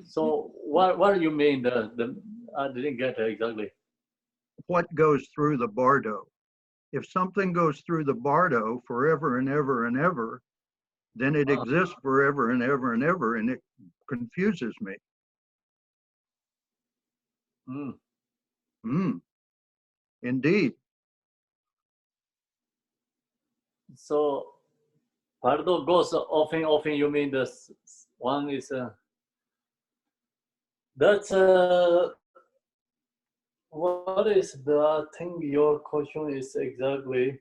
So what do you mean? I didn't get it exactly. What goes through the bardo? If something goes through the bardo forever and ever and ever, then it exists forever and ever and ever, and it confuses me. Indeed. So, bardo goes often. You mean this one is that's what is the thing? Your question is exactly.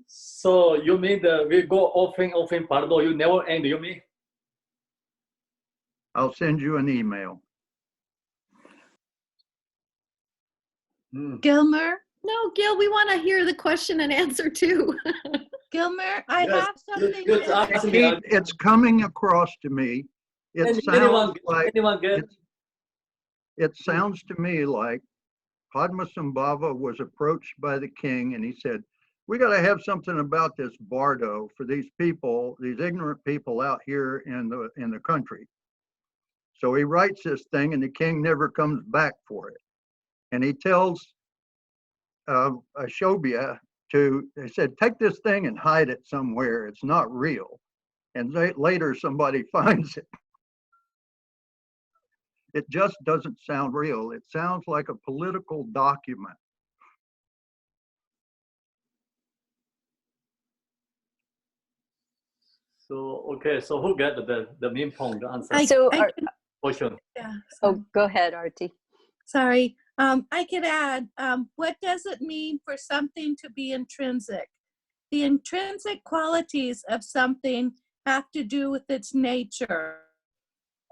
So you mean that we go often, bardo, you never end, you mean? I'll send you an email. Gilmer? No, Gil, we want to hear the question and answer too. Gilmer, I have something. It's coming across to me. It sounds to me like Padmasambhava was approached by the king and he said, we got to have something about this bardo for these people, these ignorant people out here in the country. So he writes this thing and the king never comes back for it. And he tells Ashobhya they said, take this thing and hide it somewhere. It's not real. And later somebody finds it. It just doesn't sound real. It sounds like a political document. So, okay, so who got the main point, the answer? Question. Yeah. Oh, go ahead, Arti. Sorry. I could add, what does it mean for something to be intrinsic? The intrinsic qualities of something have to do with its nature.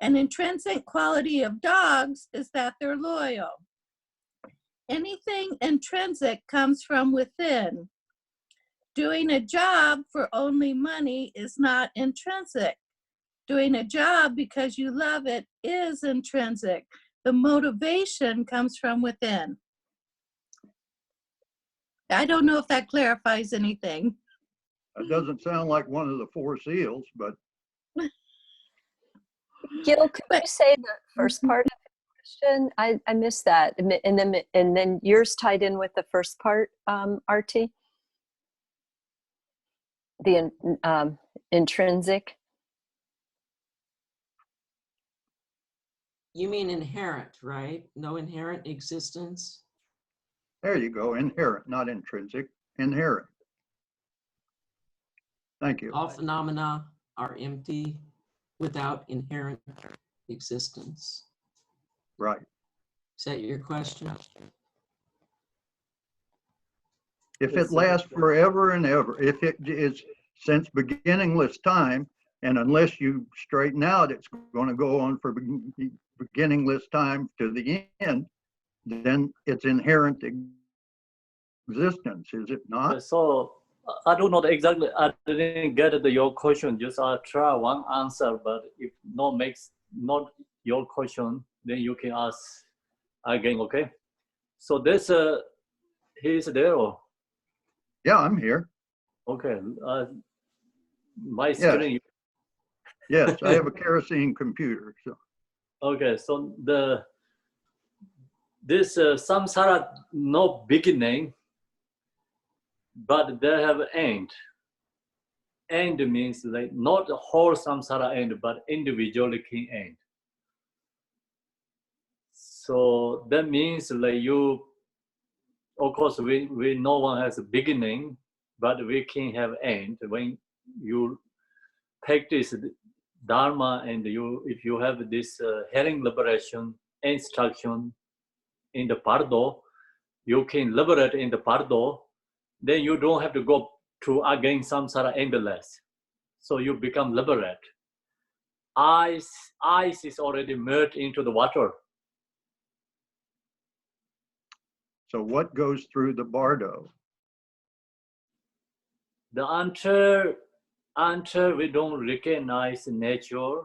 An intrinsic quality of dogs is that they're loyal. Anything intrinsic comes from within. Doing a job for only money is not intrinsic. Doing a job because you love it is intrinsic. The motivation comes from within. I don't know if that clarifies anything. It doesn't sound like one of the four seals, but. Gil, could you say the first part of the question? I missed that. And then yours tied in with the first part, Arti? The intrinsic. You mean inherent, right? No inherent existence? There you go, inherent, not intrinsic, inherent. Thank you. All phenomena are empty without inherent existence. Right. Is that your question? If it lasts forever and ever, if it is since beginningless time, and unless you straighten out, it's going to go on for beginningless time to the end, then it's inherent existence, is it not? So I don't know exactly, I didn't get your question, just I'll try one answer, but if not makes not your question, then you can ask again, okay? So this, he's there? Or? Yeah, I'm here. Okay, my screen. Yes, I have a kerosene computer. So. Okay, so this samsara no beginning, but they have end. End means like not the whole samsara end, but individually can end. So that means like you, of course, we no one has a beginning, but we can have end. When you practice Dharma and if you have this hearing liberation instruction in the Pardo, you can liberate in the Pardo, then you don't have to go to again samsara endless. So you become liberate. Ice is already merged into the water. So what goes through the bardo? The until we don't recognize nature,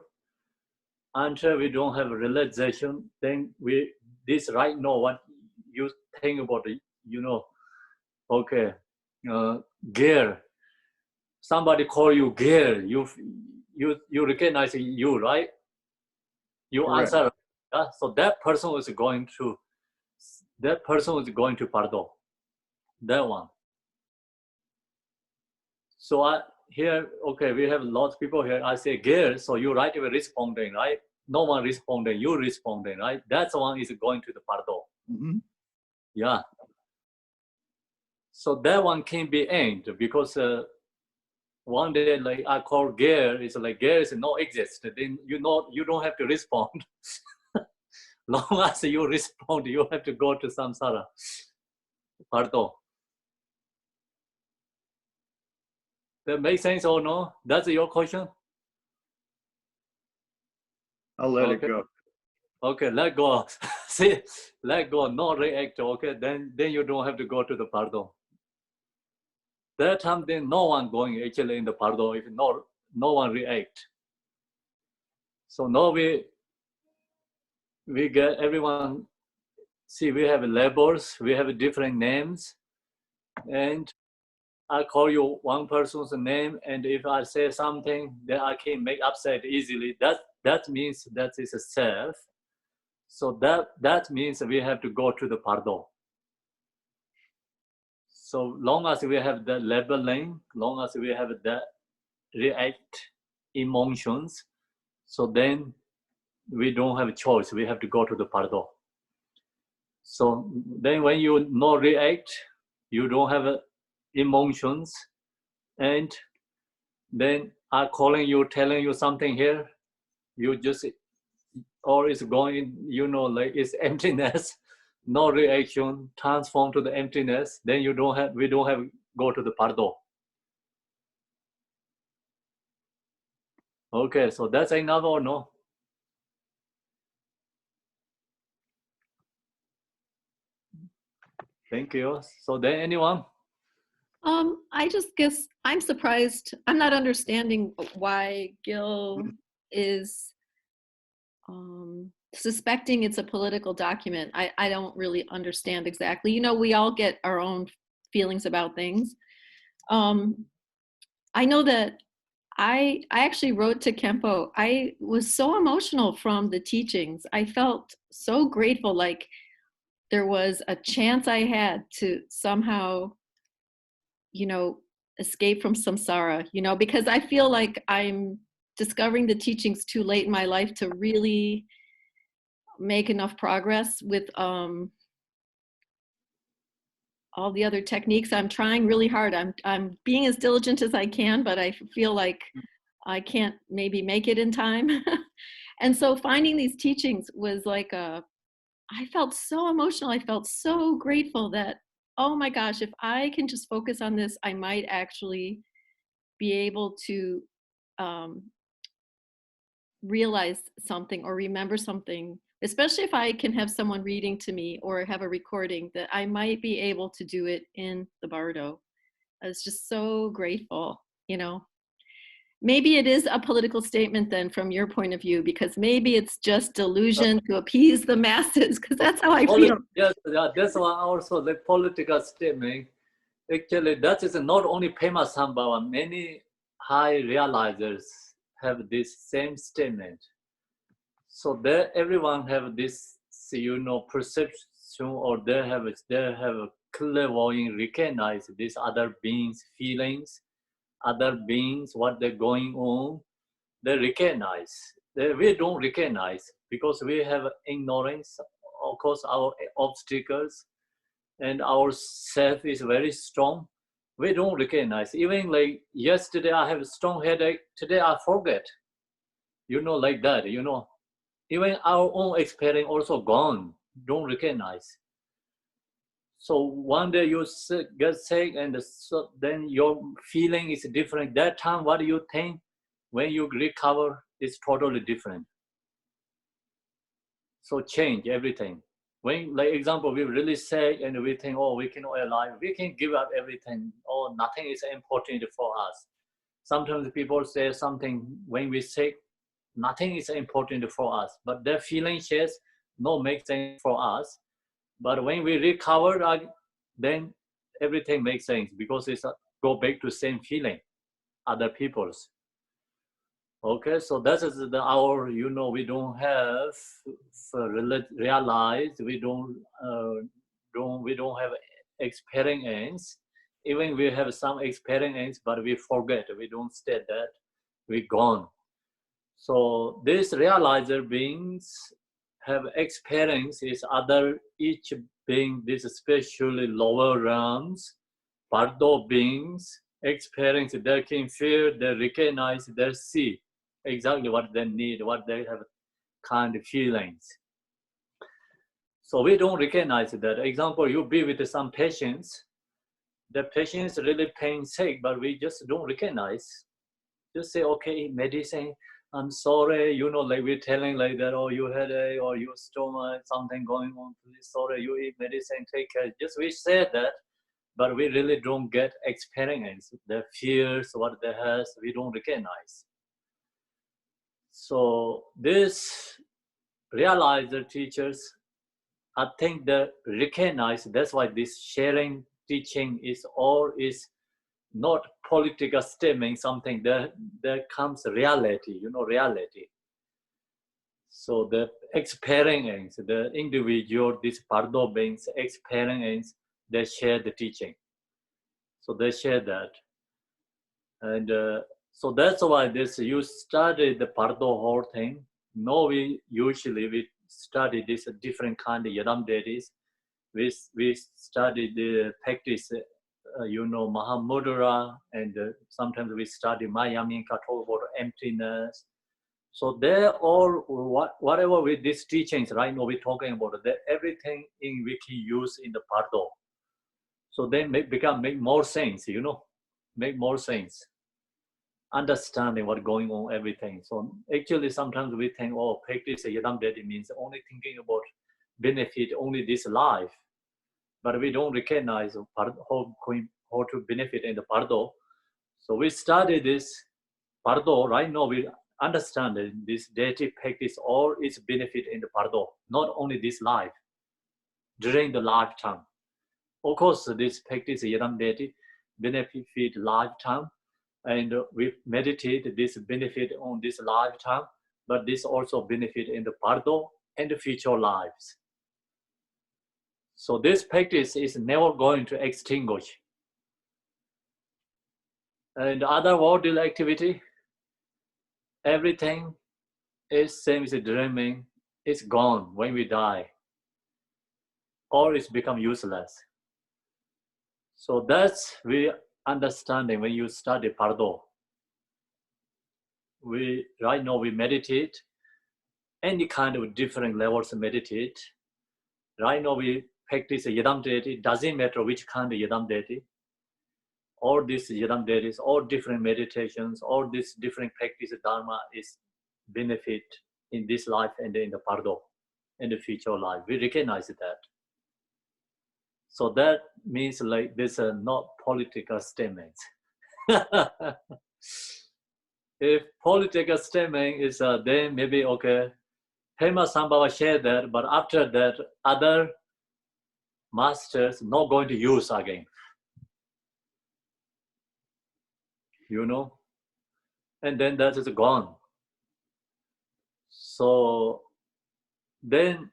until we don't have realization, then this right now what you think about it, you know, okay, gear. Somebody call you gear, you recognize you, right? You Correct. answer. So that person is going to pardon. That one. So here, okay, we have lots of people here. I say gear, so you right away responding, right? No one responding, you responding, right? That one is going to the pardon. Mhm. Yeah. So that one can be aimed because one day, like I call gear, it's like gear is no exist. Then you don't have to respond. Long as you respond, you have to go to samsara. Pardon. That makes sense or no? That's your question? I'll let it Okay. go. Okay, let go. See, let go, no react. Okay, then you don't have to go to the pardon. That time, then no one going actually in the pardon if no one react. So now we get everyone. See, we have labels, we have different names, and I call you one person's name, and if I say something, then I can make upset easily. That means that is a self. So that means we have to go to the pardon. So long as we have the labeling, long as we have the react emotions, so then we don't have a choice. We have to go to the pardon. So then when you no react, you don't have emotions, and then I'm calling you, telling you something here, you just, or it's going, like it's emptiness, no reaction, transform to the emptiness, then we don't have go to the pardon. Okay, so that's enough or no? Thank you. So then anyone? I just guess I'm surprised. I'm not understanding why Gil is suspecting it's a political document. I don't really understand exactly. We all get our own feelings about things. I know that I actually wrote to Kempo. I was so emotional from the teachings. I felt so grateful, like there was a chance I had to somehow escape from samsara, because I feel like I'm discovering the teachings too late in my life to really make enough progress with all the other techniques. I'm trying really hard. I'm being as diligent as I can, but I feel like I can't maybe make it in time. And so finding these teachings was like I felt so emotional. I felt so grateful that, oh my gosh, if I can just focus on this, I might actually be able to realize something or remember something, especially if I can have someone reading to me or have a recording, that I might be able to do it in the bardo. I was just so grateful, Maybe it is a political statement then from your point of view, because maybe it's just delusion to appease the masses, because that's how I feel. Yes, that's why also the political statement. Actually, that is not only Pema Sambhava, many high realizers have this same statement. So there, everyone have this, perception, or they have a clairvoyant recognize these other beings' feelings, other beings, what they're going on. They recognize. We don't recognize because we have ignorance, of course, our obstacles, and our self is very strong. We don't recognize. Even like yesterday, I have a strong headache. Today, I forget. Like that. Even our own experience also gone. Don't recognize. So one day you get sick, and so then your feeling is different. That time, what do you think? When you recover, it's totally different. So change everything. When, like example, we really sick and we think, oh, we cannot alive, we can give up everything. Oh, nothing is important for us. Sometimes people say something when we sick, nothing is important for us. But their feeling says, no, makes sense for us. But when we recover, then everything makes sense because it's go back to same feeling, other people's. Okay, so that is our, we don't have realized, we don't have experience. Even we have some experience, but we forget, we don't stay that, we gone. So these realizer beings have experience is other, each being this especially lower realms, Pardo beings experience, they can feel, they recognize, they see exactly what they need, what they have kind of feelings. So we don't recognize that. Example, you be with some patients, the patient's really pain sick, but we just don't recognize. Just say, okay, medicine, I'm sorry, like we're telling like that, oh, you had or your stomach, something going on, please, sorry, you eat medicine, take care. Just we say that, but we really don't get experience. The fears, what they has, we don't recognize. So this realizer teachers, I think they recognize, that's why this sharing teaching is not political statement, something there comes reality, reality. So the experience, the individual, this Pardo beings experience, they share the teaching. So they share that. And so that's why you study the Pardo whole thing. No, we study this different kind of Yadam deities. We study the practice, Mahamudra, and sometimes we study Mayamika, talk about emptiness. So they're all, whatever with these teachings right now we're talking about, everything we can use in the Pardo. So they make more sense, make more sense. Understanding what's going on, everything. So actually sometimes we think, oh, practice Yadam Deity means only thinking about benefit only this life. But we don't recognize how to benefit in the Pardo. So we study this Pardo. Right now we understand that this deity practice all its benefit in the Pardo, not only this life, during the lifetime. Of course, this practice Yadam deity benefit lifetime, and we meditate this benefit on this lifetime, but this also benefit in the Pardo and the future lives. So this practice is never going to extinguish. And other worldly activity, everything is same as dreaming, it's gone when we die, or it's become useless. So that's we understanding when you study Pardo. Right now we meditate, any kind of different levels of meditate. Right now we practice a Yadam deity, doesn't matter which kind of Yadam deity. All these Yadam deities, all different meditations, all this different practice Dharma is benefit in this life and in the Pardo, in the future life. We recognize that. So that means like this are not political statements. If political statement is then maybe okay, Pema Sambhava share that, but after that, other masters not going to use again. And then that is gone. So then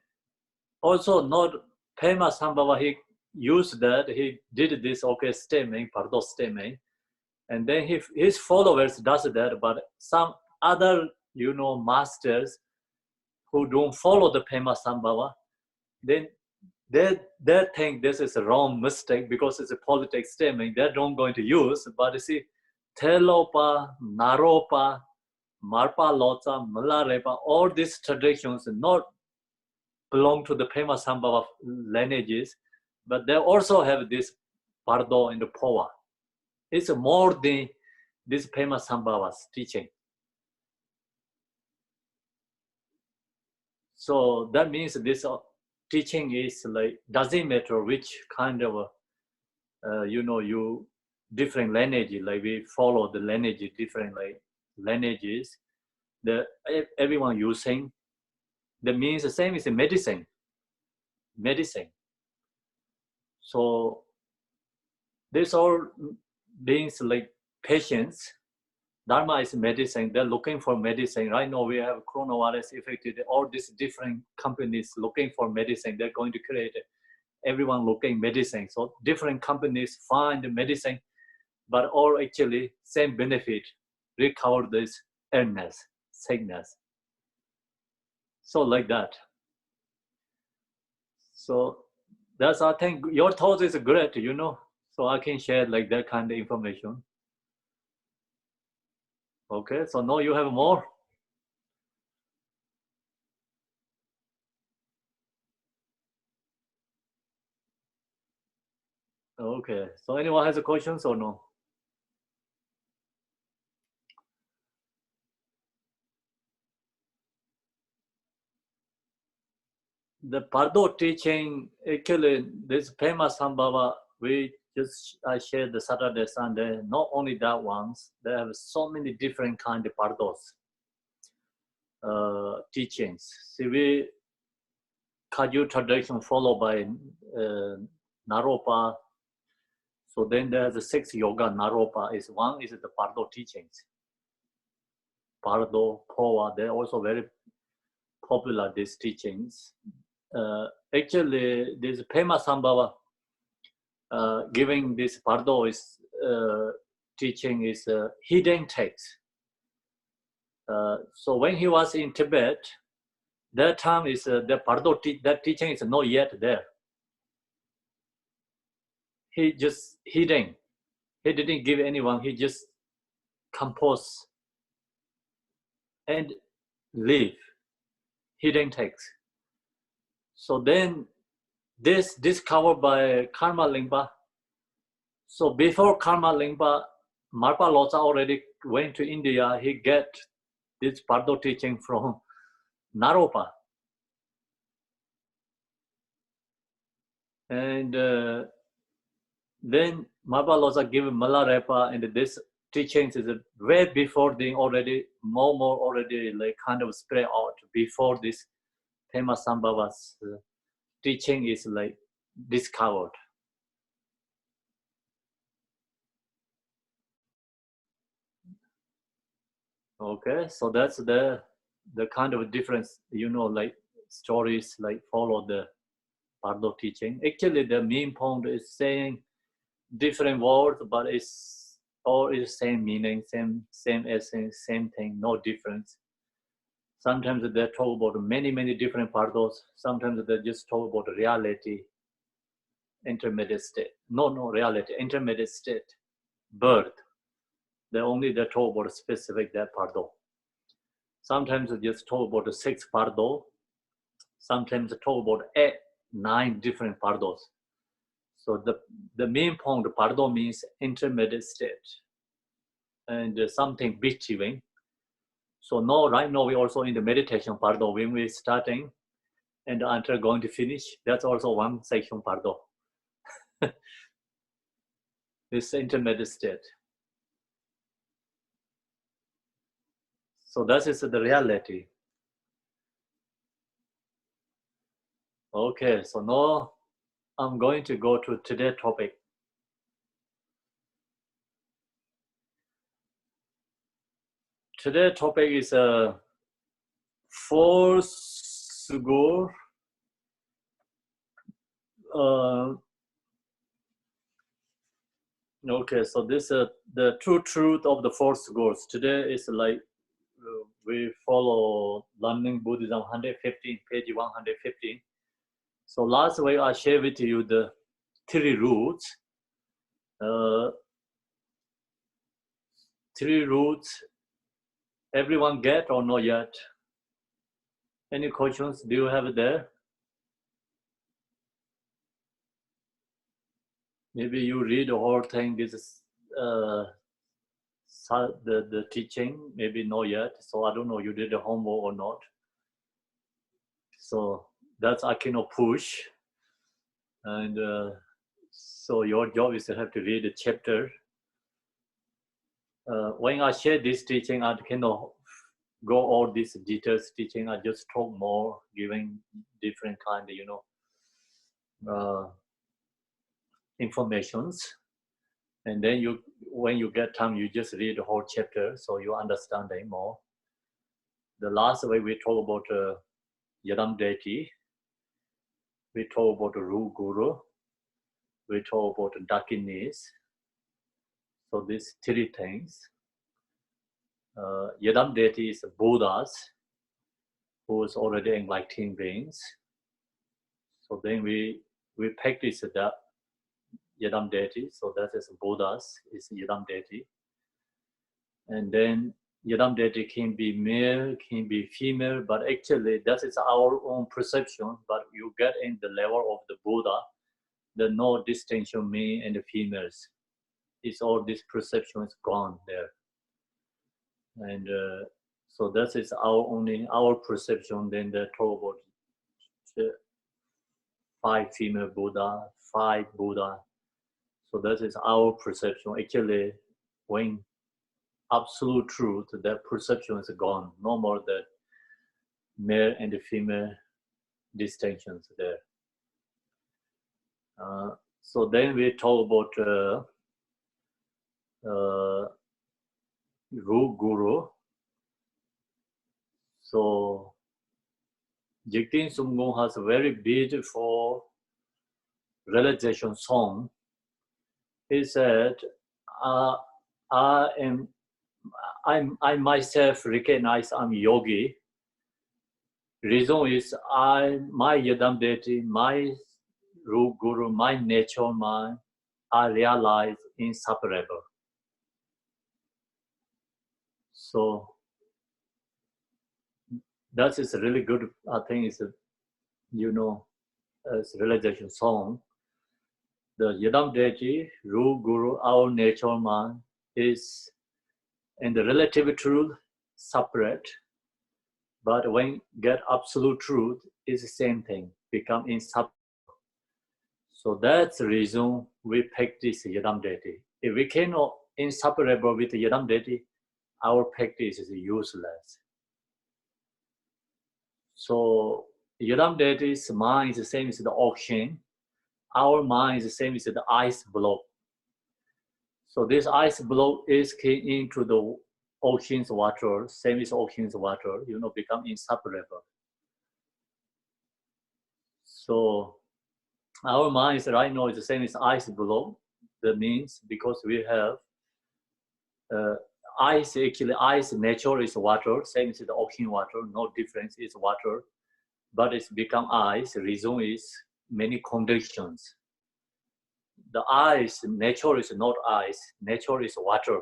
also not Pema Sambhava, he used that, he did this statement, Pardo statement, and then his followers does that, but some other, masters who don't follow the Pema Sambhava, then they think this is a wrong mistake because it's a politics statement, they're not going to use, but you see, Telopa, Naropa, Marpa Lotsa, Malarepa, all these traditions not belong to the Pema Sambhava lineages, but they also have this Pardo and the Powa. It's more than this Pema Sambhava's teaching. So that means this teaching is like, doesn't matter which kind of, you different lineage, like we follow the lineage, different like lineages, everyone using, that means the same as medicine. So this all beings like patients, Dharma is medicine. They're looking for medicine. Right now we have coronavirus affected. All these different companies looking for medicine. They're going to create it. Everyone looking medicine. So different companies find the medicine, but all actually same benefit, recover this illness, sickness. So like that. So that's, I think your thoughts is great, you know. So I can share like that kind of information. Okay, so now you have more. Okay, so anyone has a questions or no? The Pardo teaching, actually, this famous Sambhava, I shared the Saturday, Sunday, not only that ones, they have so many different kind of Pardos teachings. See, we Kagyu tradition followed by Naropa. So then there's the 6 yoga. Naropa is one, is the Pardo teachings. Pardo, Poa, they're also very popular, these teachings. Actually, this Pema Sambhava giving this Pardo is teaching is hidden text. So when he was in Tibet, that time is the Pardo that teaching is not yet there. He just hidden. He didn't give anyone. He just composed and leave hidden text. So then this discovered by Karma Lingpa. So before Karma Lingpa, Marpa Lotsa already went to India. He get this Pardo teaching from Naropa. And then Marpa Lotsa gave Malarepa, and this teachings is way before the already, more already like kind of spread out before this Pema Sambhava's teaching is like discovered. Okay, so that's the kind of difference, you know, like stories like follow the Pardo teaching. Actually, the main point is saying different words, but it's all is same meaning, same essence, same thing, no difference. Sometimes they talk about many different Pardos. Sometimes they just talk about reality, intermediate state. No, reality, intermediate state, birth. They talk about specific that Pardo. Sometimes they just talk about the 6 Pardo. Sometimes they talk about 8, 9 different Pardos. So the main point, Pardo means intermediate state and something between. So now, right now, we're also in the meditation Pardo. When we're starting and until going to finish, that's also one section Pardo. This intermediate state. So that is the reality. Okay, so now I'm going to go to today's topic. Today's topic is a 4 sugur. Okay, so this is the true truth of the 4 sugurs. Today is like we follow learning Buddhism 115, page 115. So last week I shared with you the 3 roots. 3 roots. Everyone get or not yet? Any questions? Do you have it there? Maybe you read the whole thing. This is the teaching. Maybe not yet. So I don't know. You did the homework or not? So that's I cannot push. And so your job is to have to read the chapter. When I share this teaching, I cannot go all these details teaching. I just talk more, giving different kind of, informations. And then when you get time, you just read the whole chapter so you understand it more. The last way we talk about Yadam deity, we talk about the Ru Guru, we talk about the Dakinis. So these three things. Yadam deity is Buddhas, who is already enlightened beings. So then we practice that Yadam deity. So that is Buddhas, is Yadam deity. And then Yadam deity can be male, can be female, but actually that is our own perception. But you get in the level of the Buddha, there's no distinction male and females. It's all this perception is gone there. And so that is our perception. Then they talk about 5 female Buddha, 5 Buddha. So that is our perception. Actually, when absolute truth, that perception is gone. No more the male and the female distinctions there. So then we talk about Ru Guru. So Jigten Sumgong has a very beautiful realization song. He said, I myself recognize I'm yogi. Reason is my Yadam deity, my Ru Guru, my nature mind, I realize inseparable. So that is really good. I think it's it's a realization song. The Yadam deity, Ru Guru, our nature mind is, and the relative truth separate. But when get absolute truth, is the same thing, become inseparable. So that's the reason we practice Yadam deity. If we cannot inseparable with the Yadam deity, our practice is useless. So Yadam deity's mind is the same as the ocean. Our mind is the same as the ice block. So this ice block is came into the ocean's water, same as ocean's water, become inseparable. So our mind right now is the same as ice block. That means because we have ice, actually ice nature is water, same as the ocean water, no difference, is water. But it's become ice. The reason is many conditions. The ice, nature is not ice, nature is water.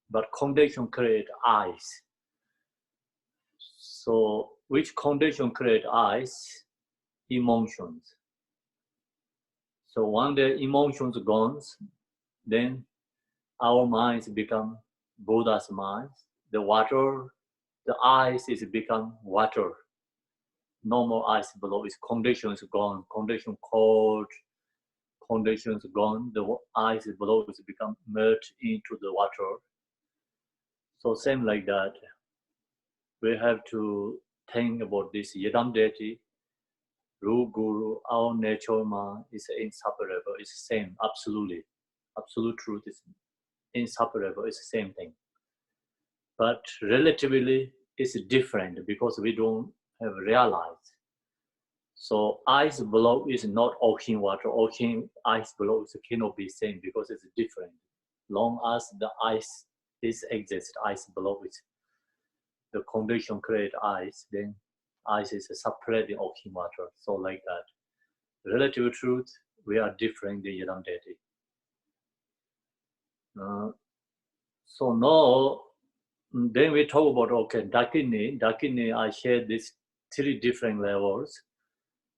But condition create ice. So which condition create ice? Emotions. So when the emotions gone, then our minds become Buddha's minds. The water, the ice is become water. No more ice below, its conditions gone, condition cold, conditions gone, the ice below is become merged into the water. So same like that, we have to think about this Yadam deity, Ru Guru, our nature mind is inseparable, it's the same, absolutely. Absolute truth is inseparable, it's the same thing. But relatively, it's different because we don't have realized. So ice block is not ocean water. Ocean ice blocks cannot be same because it's different. Long as the ice is exist, ice block is the condition create ice, then ice is separating ocean water. So like that. Relative truth, we are different than Yadam deity. So now, then we talk about, okay, Dakini. Dakini, I share these 3 different levels.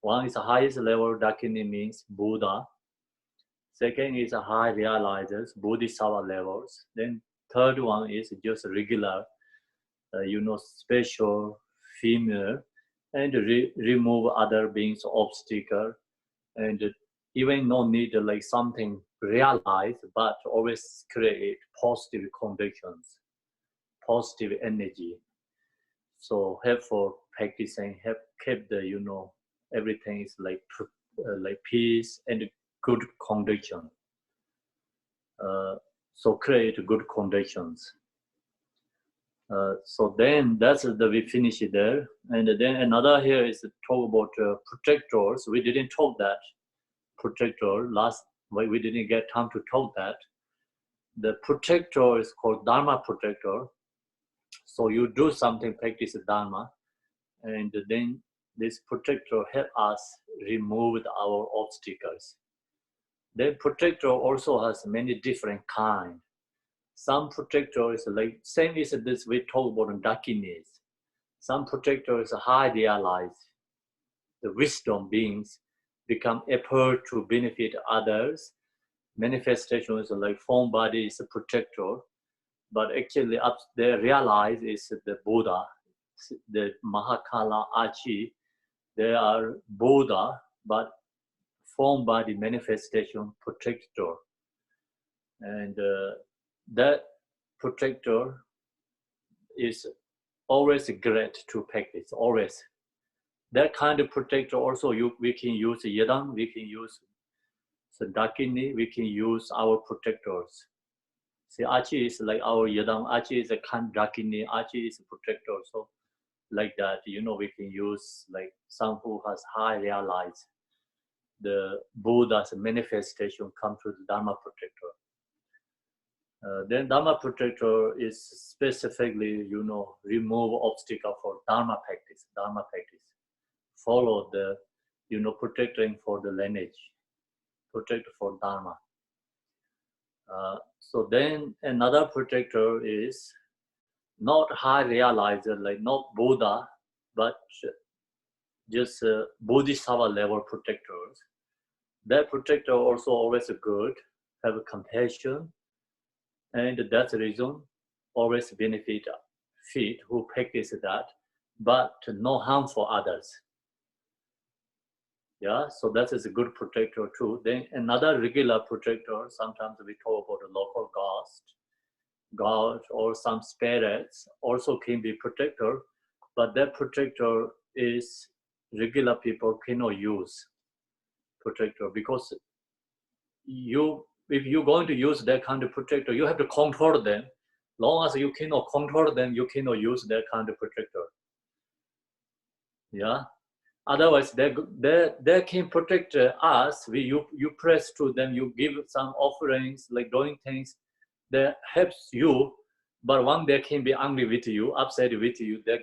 One is the highest level, Dakini means Buddha. Second is a high realizers, Bodhisattva levels. Then third one is just regular, special, female, and remove other beings obstacle. And even no need like something realized, but always create positive conditions, positive energy. So helpful practicing, have kept the, everything is like peace and good condition. So create good conditions. So then we finish it there. And then another here is to talk about protectors. We didn't talk that protector last, we didn't get time to talk that. The protector is called Dharma protector. So you do something, practice Dharma, and then this protector help us remove our obstacles. The protector also has many different kinds. Some protectors like same as this we talk about dakinis. Some protectors are high realized. The wisdom beings become effort to benefit others. Manifestations like form body is a protector, but actually up there realize is the Buddha, the Mahakala Achi. They are Buddha, but form body manifestation protector. And that protector is always great to practice, always. That kind of protector also we can use Yedam, we can use Dakini, we can use our protectors. See, Achi is like our Yedam, Achi is a Dakini, Achi is a protector. So like that, we can use like some who has high realized the Buddha's manifestation come to the Dharma protector. Then Dharma protector is specifically, remove obstacle for Dharma practice. Follow the, protecting for the lineage, protect for Dharma. So then another protector is not high realizer, like not Buddha, but just Bodhisattva level protectors. That protector also always good, have compassion, and that's the reason always benefit fit who practice that, but no harm for others. Yeah, so that is a good protector too. Then another regular protector, sometimes we talk about a local god or some spirits also can be protector, but that protector is regular people cannot use protector because if you're going to use that kind of protector, you have to control them. Long as you cannot control them, you cannot use that kind of protector. Yeah. Otherwise, they can protect us. You press to them, you give some offerings, like doing things that helps you. But one they can be angry with you, upset with you. They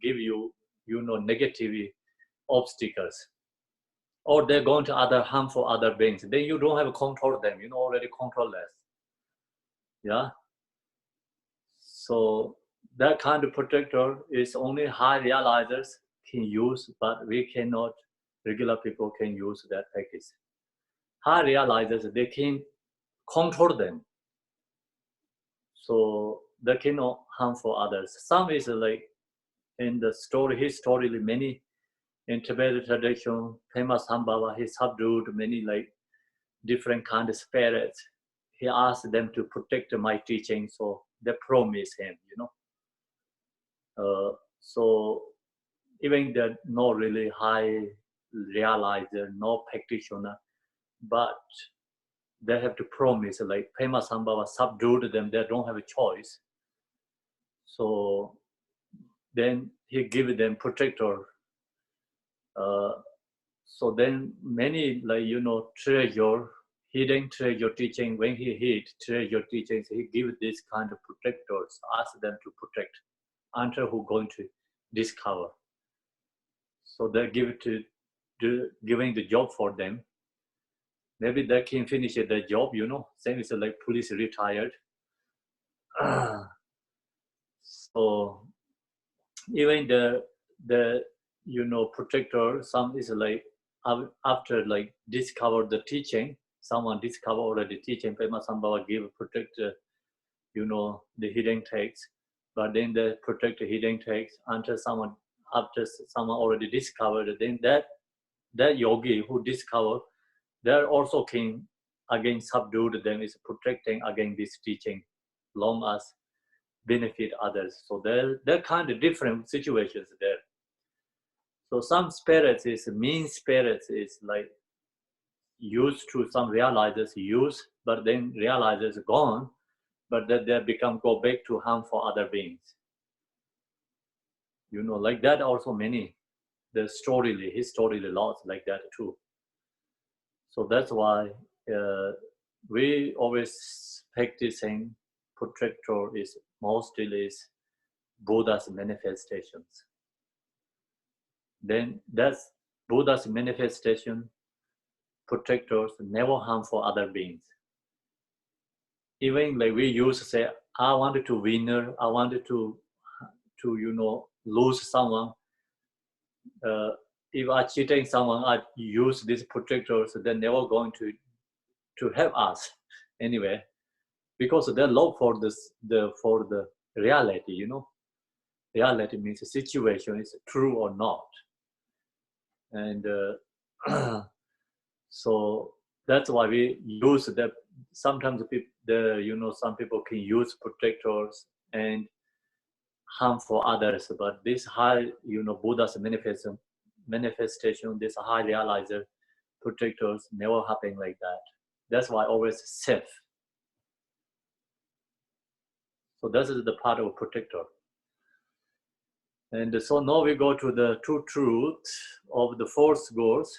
give you, negative obstacles. Or they're going to harm for other beings. Then you don't have control them. Already controlless. Yeah. So that kind of protector is only high realizers can use, but we cannot. Regular people can use that practice. High realizers, they can control them. So they cannot harm for others. Some is like in the story, historically many in Tibetan tradition, famous Sambhava, he subdued many like different kind of spirits. He asked them to protect my teaching, so they promise him, So even they're not really high realizer, no practitioner, but they have to promise, like Pema Sambhava subdued them, they don't have a choice. So then he gave them protector. So then many hidden treasure teaching, when he hid treasure teachings, he give this kind of protectors, ask them to protect until who going to discover. So they give it to giving the job for them. Maybe they can finish their job, same as like police retired. So even the protector, some is like after like discover the teaching, someone discover already teaching, Pema Sambhava give protector, the hidden texts, but then they protect the hidden texts until someone already discovered, then that yogi who discovered, they also can again subdue them, is protecting against this teaching, long as benefit others. So they're kind of different situations there. So some spirits is like used to, some realizers use but then realize it's gone, but that they go back to harm for other beings. Like that also many, the historically laws like that too. So that's why we always practicing protector is mostly is Buddha's manifestations. Then that's Buddha's manifestation. Protectors never harm for other beings. Even like we used to say, I wanted to winner, I wanted to lose someone. If I cheating someone, I use these protectors, they're never going to help us anyway, because they look for the reality. Reality means the situation is true or not, and so that's why we use that. Sometimes some people can use protectors and harm for others, but this high, Buddha's manifestation, this high realizer protectors never happen like that. That's why always safe. So this is the part of a protector. And so now we go to the two truths of the four schools.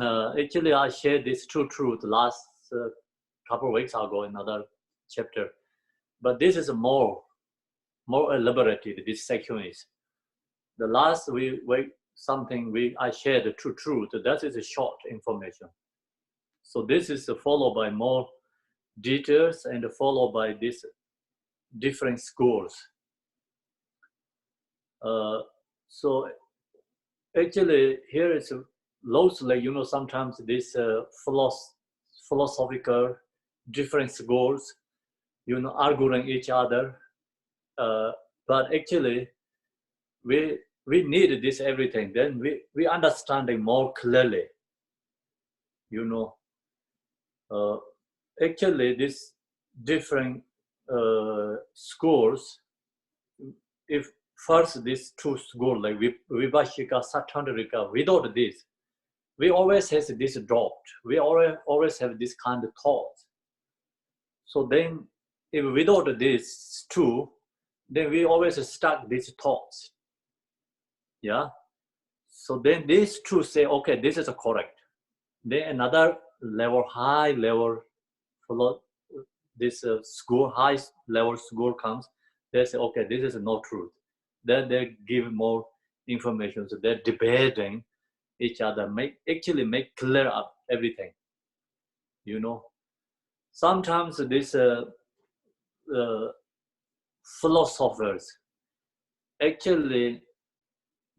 Actually, I shared this two truth last couple of weeks ago in another chapter, but this is more elaborated. This section is the last I shared the two truth. That is a short information. So this is followed by more details and followed by this different schools. So actually here is lots like sometimes this philosophical different schools arguing each other, but actually we need this everything, then we understanding more clearly. Actually this different schools, if first these two schools like Vibhashika, Sattandrika, without this, we always have this doubt. We always have this kind of thought. So then, if without these two, then we always stuck these thoughts. Yeah. So then these two say, okay, this is correct. Then another level, high level, this high level school comes. They say, okay, this is not truth. Then they give more information. So they're debating each other, make clear up everything. Sometimes these philosophers actually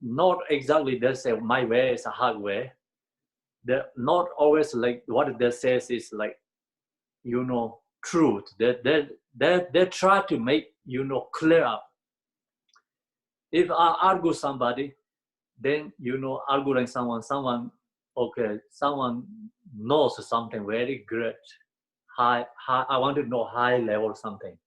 not exactly they say my way is a hard way. They're not always like what they say is like truth. They try to make clear up. If I argue somebody, then arguing someone knows something very great, high. I want to know high level something.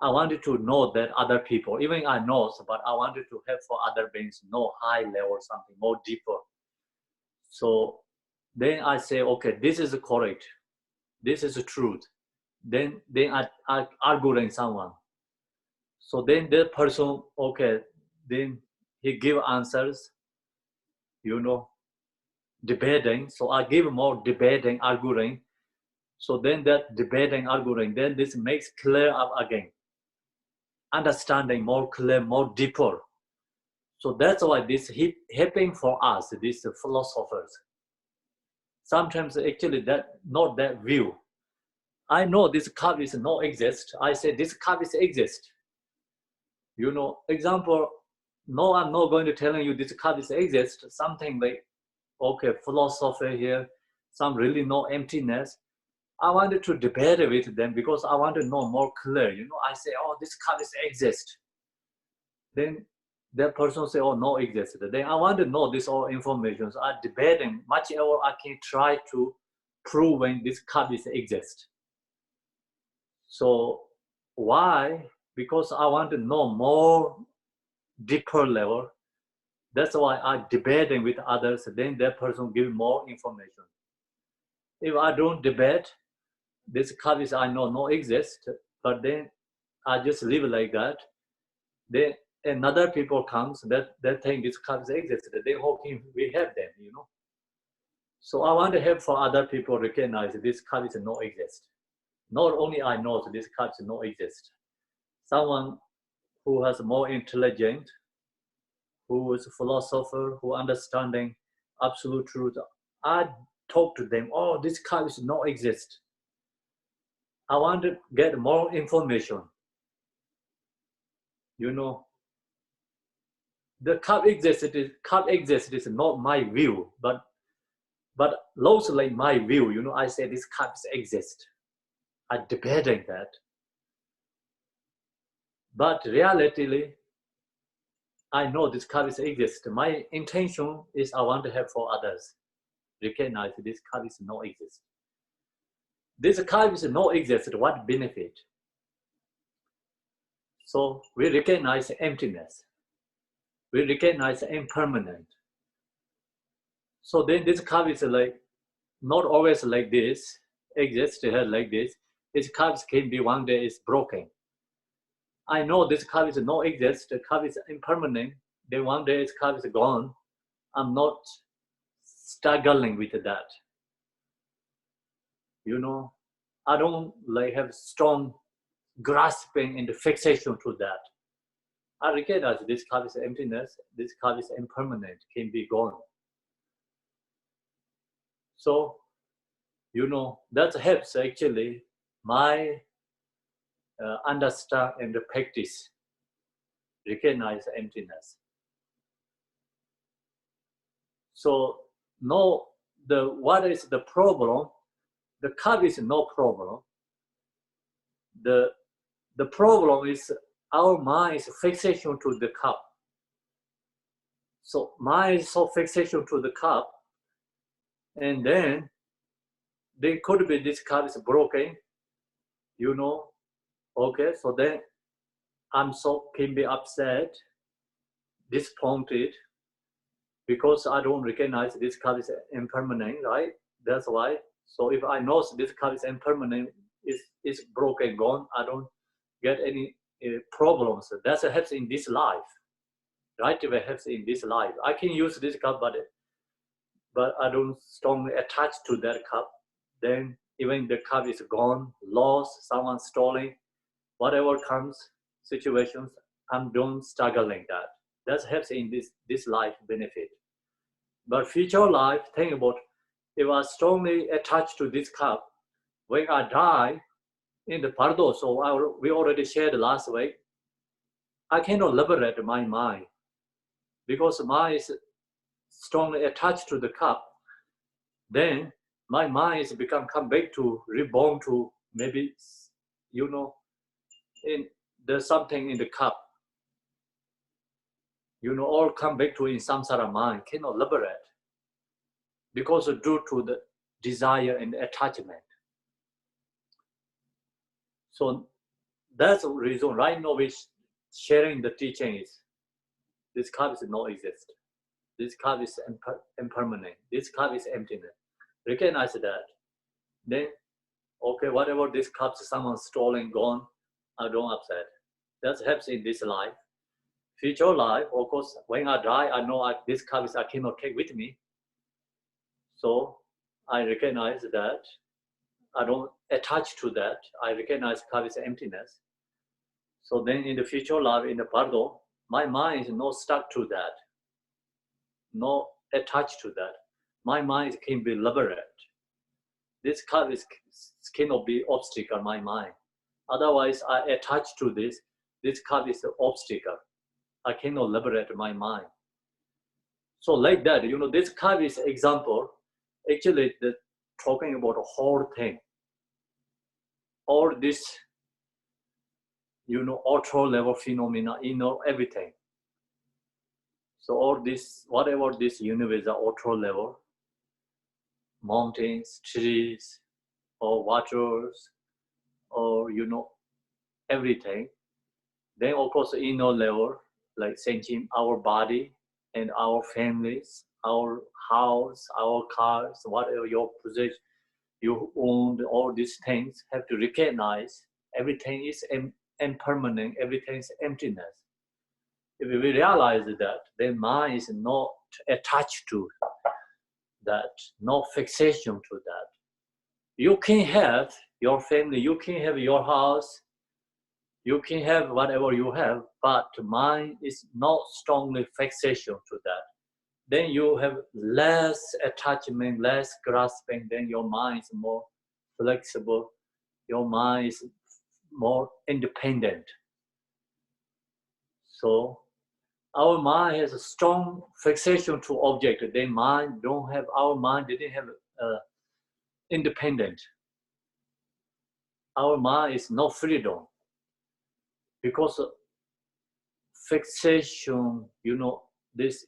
I wanted to know that other people, even I know, but I wanted to have for other beings know high level something more deeper. So then I say, okay, this is correct. This is the truth. Then I arguing someone. So then that person, okay, then he give answers, debating. So I give more debating, arguing. So then that debating, arguing, then this makes clear up again. Understanding more clear, more deeper. So that's why this happening for us, these philosophers. Sometimes actually that not that view. I know this cup is not exist. I say this cup is exist. Example, no, I'm not going to tell you this cup is exist. Something like, okay, philosophy here, some really no emptiness. I wanted to debate with them because I want to know more clear. I say, oh, this cup is exist. Then that person say, oh, no exist. Then I want to know this all information. So I'm debating much ever I can try to prove when this cup is exist. So why? Because I want to know more deeper level. That's why I'm debating with others. Then that person give more information. If I don't debate, this cup is I know no exist, but then I just live like that. Then another people comes that think this cup exists. They hoping we have them, you know. So I want to help for other people recognize this cup is no exist. Not only I know this cup is no exist. Someone who has more intelligent, who is a philosopher, who understanding absolute truth, I talk to them, oh, this cup is no exist. I want to get more information. You know, the cup exists is not my view, but loosely my view, you know, I say these cups exist. I'm debating that. But reality, I know this cup exist. My intention is I want to help for others. Recognize this cup is no exist. This cup is no exist, what benefit? So we recognize emptiness. We recognize impermanent. So then this cup is like, not always like this, exist here like this. This cup can be one day is broken. I know this cup is no exist, the cup is impermanent, then one day this cup is gone. I'm not struggling with that. You know, I don't like have strong grasping and fixation to that. I recognize this cup is emptiness, this cup is impermanent, can be gone. So, you know, that helps actually my understand and practice, recognize emptiness. So, no, what is the problem? The cup is no problem. The problem is our mind's fixation to the cup. So mind is so fixation to the cup, and then there could be this cup is broken, you know. Okay, so then I'm so can be upset, disappointed, because I don't recognize this cup is impermanent, right? That's why. So if I know this cup is impermanent, is broken, gone, I don't get any problems. That's helps in this life, right? It helps in this life. I can use this cup, but I don't strongly attach to that cup. Then even the cup is gone, lost, someone stolen, whatever comes situations, I'm don't struggling that. That helps in this life benefit. But future life, think about if I strongly attached to this cup, when I die in the pardo, so we already shared last week, I cannot liberate my mind because mind is strongly attached to the cup. Then my mind is come back to reborn to maybe, you know, there's something in the cup, you know, all come back to in samsara mind, cannot liberate because due to the desire and attachment. So that's the reason right now we sharing the teaching is this cup is not exist. This cup is impermanent. This cup is emptiness. Recognize that. Then, okay, whatever this cup someone stolen, gone, I don't upset. That helps in this life. Future life, of course, when I die, I know this cup I cannot take with me. So I recognize that. I don't attach to that. I recognize cup is emptiness. So then in the future life, in the pardo, my mind is not stuck to that, not attached to that. My mind can be liberated. This cup cannot be obstacle my mind. Otherwise, I attach to this cup is an obstacle. I cannot liberate my mind. So like that, you know, this cup is example, actually talking about the whole thing. All this, you know, ultra level phenomena, you know, everything. So all this, whatever this universe are ultra level, mountains, trees, or waters, or, you know, everything. Then of course, inner level, like sentient, our body and our families, our house, our cars, whatever your possession, you own all these things, have to recognize everything is impermanent, everything is emptiness. If we realize that, then mind is not attached to that, no fixation to that. You can have your family, you can have your house, you can have whatever you have, but mind is not strongly fixation to that. Then you have less attachment, less grasping, then your mind is more flexible, your mind is more independent. So our mind has a strong fixation to object, then our mind didn't have independent. Our mind is no freedom because fixation, this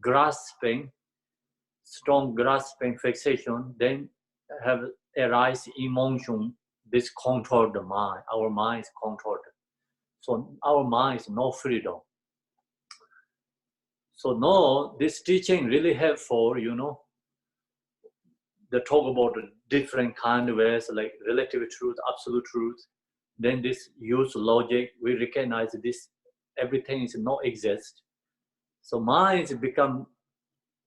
grasping, strong grasping fixation, then have arise emotion, this control the mind. Our mind is controlled. So our mind is no freedom. So no, this teaching really helpful, they talk about different kind of ways like relative truth, absolute truth. Then this use logic, we recognize this, everything is not exist. So minds become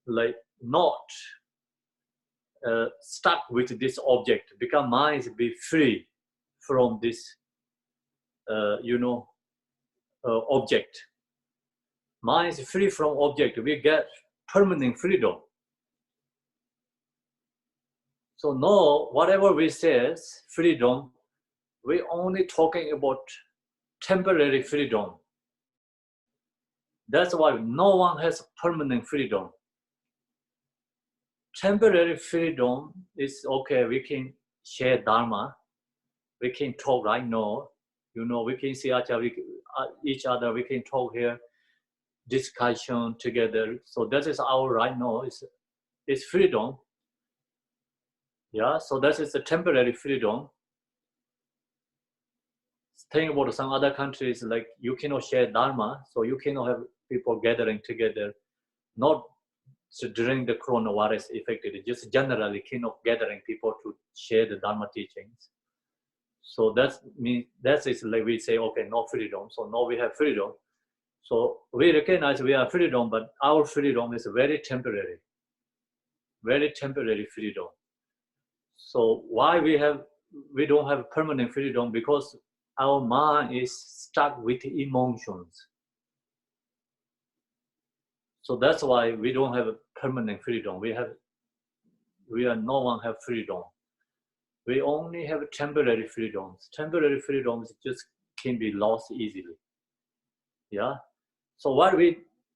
like not stuck with this object, become minds be free from this, object. Mind is free from object, we get permanent freedom. So no, whatever we say, freedom, we're only talking about temporary freedom. That's why no one has permanent freedom. Temporary freedom is okay, we can share Dharma, we can talk right now, we can see each other, we can talk here, discussion together. So that is our right now, is freedom. Yeah, so that is a temporary freedom. Think about some other countries, like you cannot share Dharma, so you cannot have people gathering together, not during the coronavirus affected, just generally cannot gathering people to share the Dharma teachings. So that is like we say, okay, no freedom. So now we have freedom. So we recognize we have freedom, but our freedom is very temporary freedom. So why we don't have permanent freedom? Because our mind is stuck with emotions. So that's why we don't have a permanent freedom. No one have freedom. We only have temporary freedoms. Temporary freedoms just can be lost easily. Yeah. So what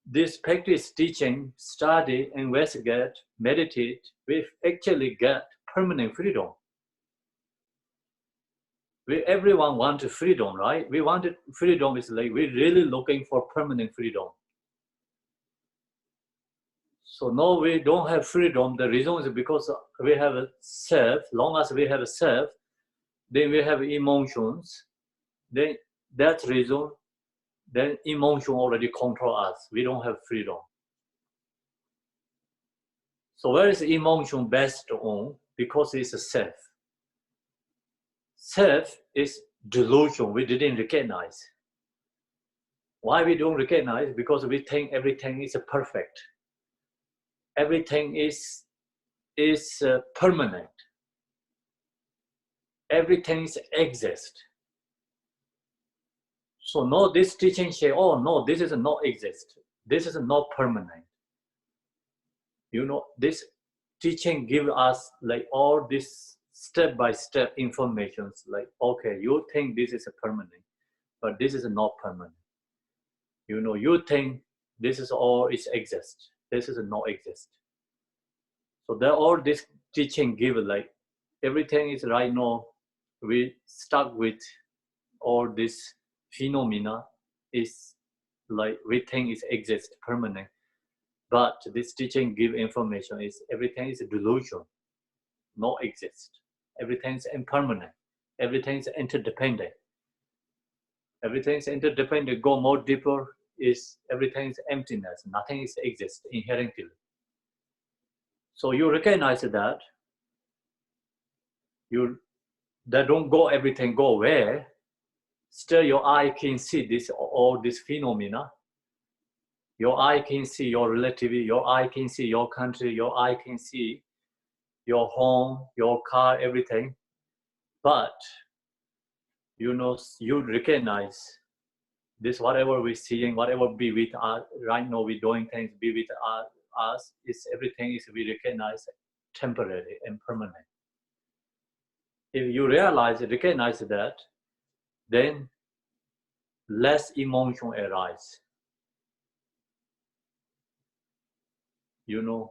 this practice, teaching, study, investigate, meditate, we actually get permanent freedom. Everyone wants freedom, right? We wanted freedom, is like we're really looking for permanent freedom. So no, we don't have freedom. The reason is because we have a self. Long as we have a self, then we have emotions. Then that reason, then emotion already control us. We don't have freedom. So where is emotion based on? Because it's a self. Self is delusion. We didn't recognize. Why we don't recognize? Because we think everything is perfect. Everything is permanent. Everything exists. So no, this teaching say, oh no, this is not exist. This is not permanent. This teaching give us like all this step-by-step informations, like, okay, you think this is a permanent, but this is not permanent. You think this is all is exist. This is not exist. So that all this teaching give like everything is right now, we stuck with all this phenomena is like we think is exist permanent. But this teaching give information is everything is a delusion, not exist. Everything is impermanent. Everything is interdependent. Everything is interdependent. Go more deeper is everything is emptiness. Nothing is exist inherently. So you recognize that. that don't go, everything go away, still your eye can see this, all this phenomena. Your eye can see your relative, your eye can see your country, your eye can see your home, your car, everything. But, you recognize this, whatever we're seeing, whatever be with us, right now we're doing things, be with us, is everything is we recognize temporary and permanent. If you recognize that, then less emotion arise. The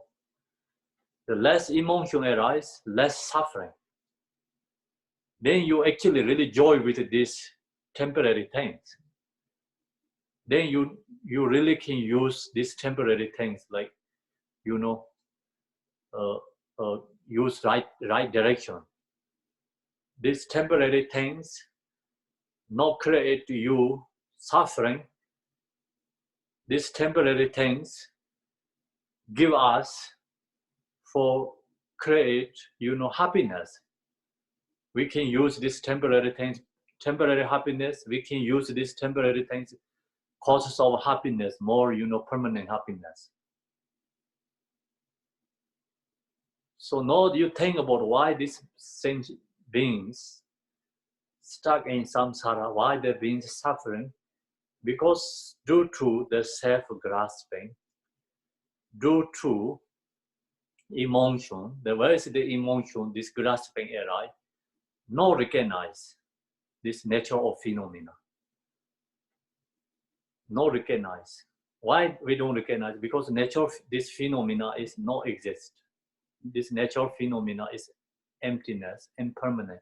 less emotion arise, less suffering. Then you actually really joy with these temporary things. Then you really can use these temporary things, like use right direction. These temporary things not create you suffering. These temporary things give us for create happiness. We can use these temporary things, temporary happiness. We can use these temporary things, causes of happiness, more permanent happiness. So now you think about why these sentient beings stuck in samsara, why they're being suffering, because due to the self-grasping, due to emotion, where is the emotion, this grasping arise, no recognize this nature of phenomena. No recognize. Why we don't recognize? Because nature of this phenomena is not exist. This natural phenomena is emptiness, impermanent.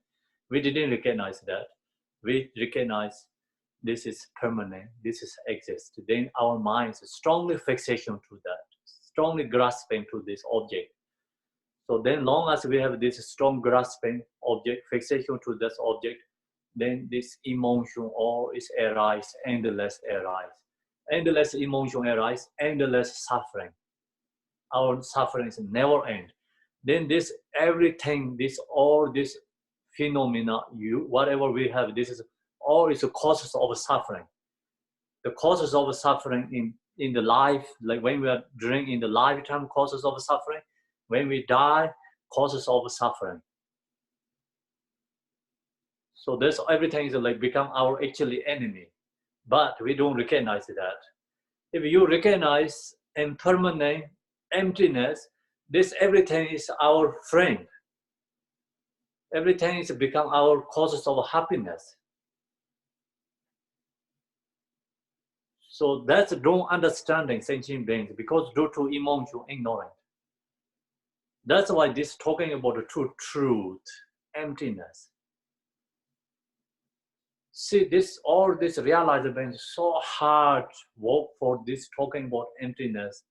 We didn't recognize that. We recognize this is permanent, this is exist. Then our minds strongly fixation to that, strongly grasping to this object. So then long as we have this strong grasping object, fixation to this object, then this emotion all is arise, endless arise. Endless emotion arise, endless suffering. Our suffering is never end. Then this everything, all this phenomena, whatever we have, this is all is the causes of suffering. The causes of suffering in the life, like when we are during in the lifetime, causes of suffering. When we die, causes of suffering. So this everything is like become our actually enemy, but we don't recognize that. If you recognize impermanent emptiness, this everything is our friend. Everything is become our causes of happiness. So that's don't understanding sentient beings, because due to emotion, ignorant. That's why this talking about the truth, emptiness. See, all this realization is so hard work for this talking about emptiness.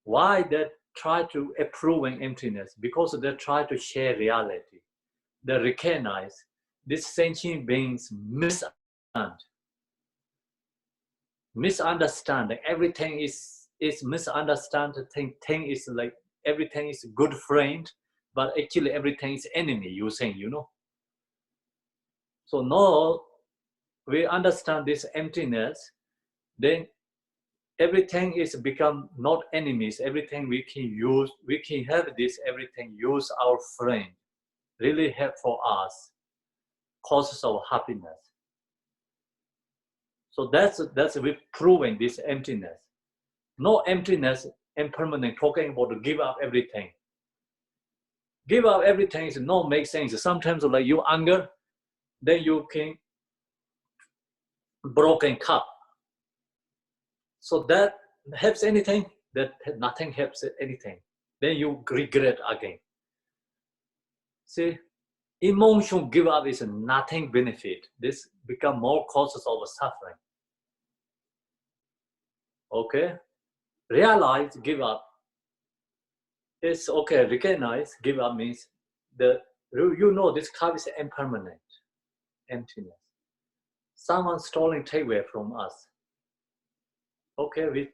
Why they try to approving emptiness? Because they try to share reality. They recognize these sentient beings misunderstanding. Everything is misunderstanding. Thing is like everything is good friend, but actually everything is enemy. You're saying, So now we understand this emptiness, then everything is become not enemies. Everything we can use, we can have this, everything use our friend, really help for us, causes of happiness. So that's we proving this emptiness. No emptiness, impermanent, talking about to give up everything. Give up everything is not make sense. Sometimes like you anger, then you can broken cup. So that helps anything? That nothing helps anything. Then you regret again. See, emotion give up is nothing benefit. This become more causes of suffering. Okay? Realize, give up. It's okay, recognize, give up means this cup is impermanent, emptiness. Someone stolen, take away from us. Okay, we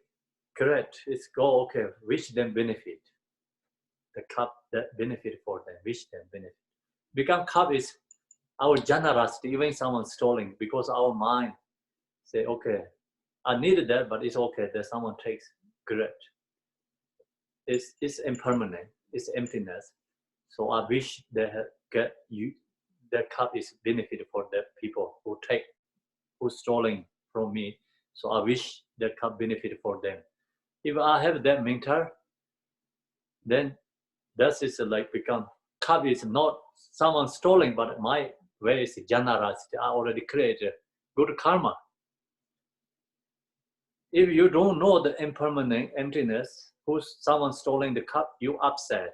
correct, it's go, okay, wish them benefit. The cup that benefit for them, wish them benefit. become cup is our generosity, even someone stealing, because our mind say, okay, I needed that, but it's okay that someone takes. Great. It's impermanent. It's emptiness. So I wish they get you. That cup is benefit for the people who's stealing from me. So I wish that cup benefit for them. If I have that mentor, then that is like become cup is not someone stealing, but my way is generosity. I already created good karma. If you don't know the impermanent emptiness, who's someone stealing the cup, you upset.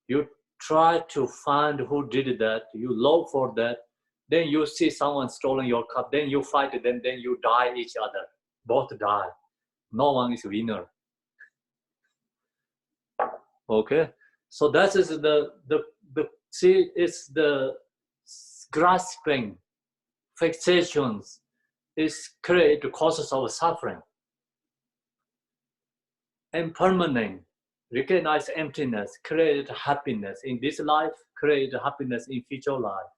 You try to find who did that, you look for that, then you see someone stealing your cup, then you fight them, then you die each other. Both die. No one is winner. Okay? So that is the see, it's the grasping, fixations, is create the causes of suffering. Impermanent, recognize emptiness, create happiness in this life, create happiness in future life.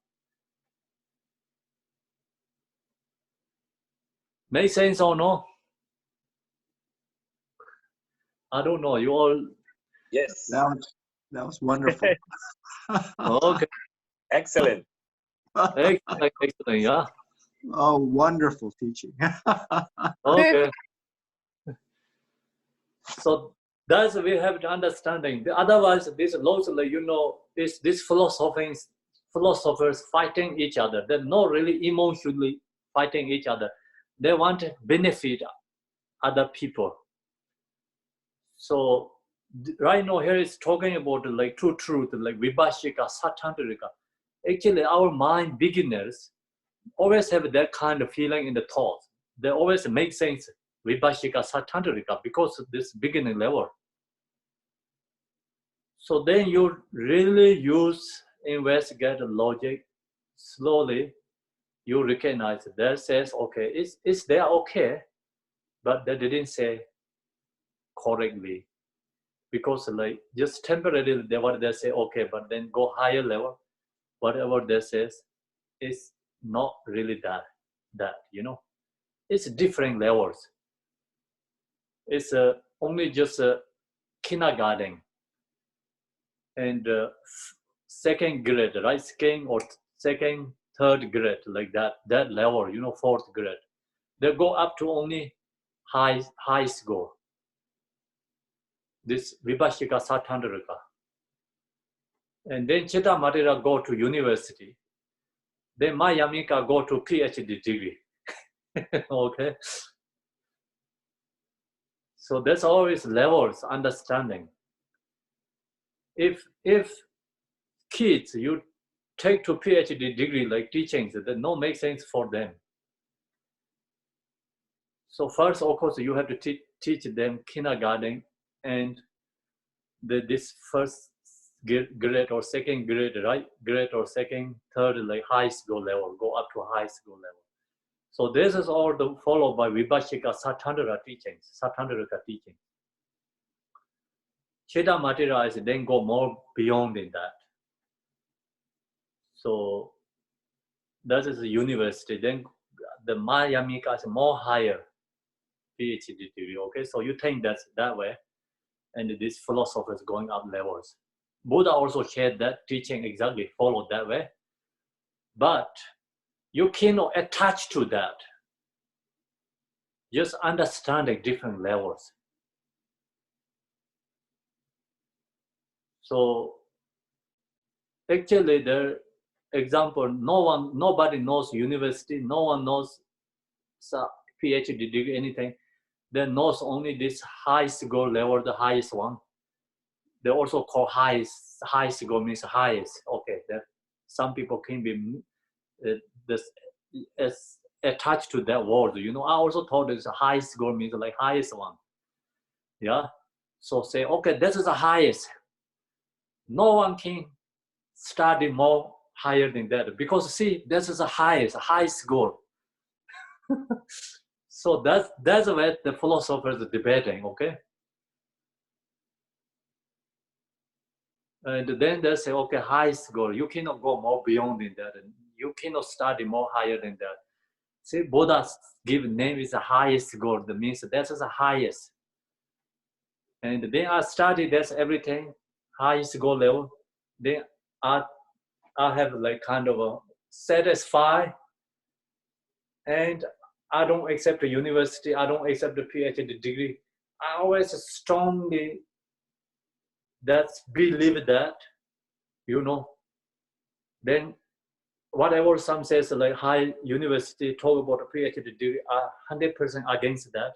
Make sense or no? I don't know. You all. Yes. That was wonderful. Okay. Excellent. Excellent. Yeah. Oh, wonderful teaching. Okay. So that's we have to understanding. Otherwise, this laws, these philosophers fighting each other. They're not really emotionally fighting each other. They want to benefit other people. So right now here is talking about like two truth, like vibhashika, satantrika. Actually, our mind beginners always have that kind of feeling in the thoughts. They always make sense, vibhashika, satantrika, because of this beginning level. So then you really investigate the logic. Slowly, you recognize that says, okay, is there okay, but they didn't say correctly. Because like just temporarily, they say, okay, but then go higher level, whatever they says is not really that, It's different levels. It's only just a kindergarten and second grade, right? Second, third grade, like that level, fourth grade. They go up to only high school. This Vibhashika Satantrika. And then Chitta Matira go to university. Then Mayamika go to PhD degree. Okay. So that's always levels, understanding. If kids you take to PhD degree like teachings, that no make sense for them. So first, of course, you have to teach them kindergarten and this first grade or second grade, right? Grade or second, third, like high school level, go up to high school level. So this is all followed by Vibhashika Satantrika teachings, Chitta Matira is then go more beyond in that. So that is the university. Then the Mayamika is more higher PhD degree. Okay, so you think that's that way, and this philosopher is going up levels. Buddha also shared that teaching exactly followed that way, but you cannot attach to that. Just understanding different levels. So actually, the example, nobody knows university, no one knows PhD degree, anything. They knows only this high school level, the highest one. They also call high school means highest. Okay, that some people can be as attached to that word. I also thought this high school means like highest one. Yeah. So say, okay, this is the highest. No one can study more higher than that because see, this is the highest, high school. So that's what the philosophers are debating. Okay. And then they say, okay, high score. You cannot go more beyond in that. And you cannot study more higher than that. See, Buddha give name is the highest score. That means that is the highest. And then I study that's everything, highest score level. Then I have like kind of a satisfied, and I don't accept the university. I don't accept the PhD degree. I always strongly believe that, you know, then whatever some says like high university talk about a PhD degree, are 100% against that.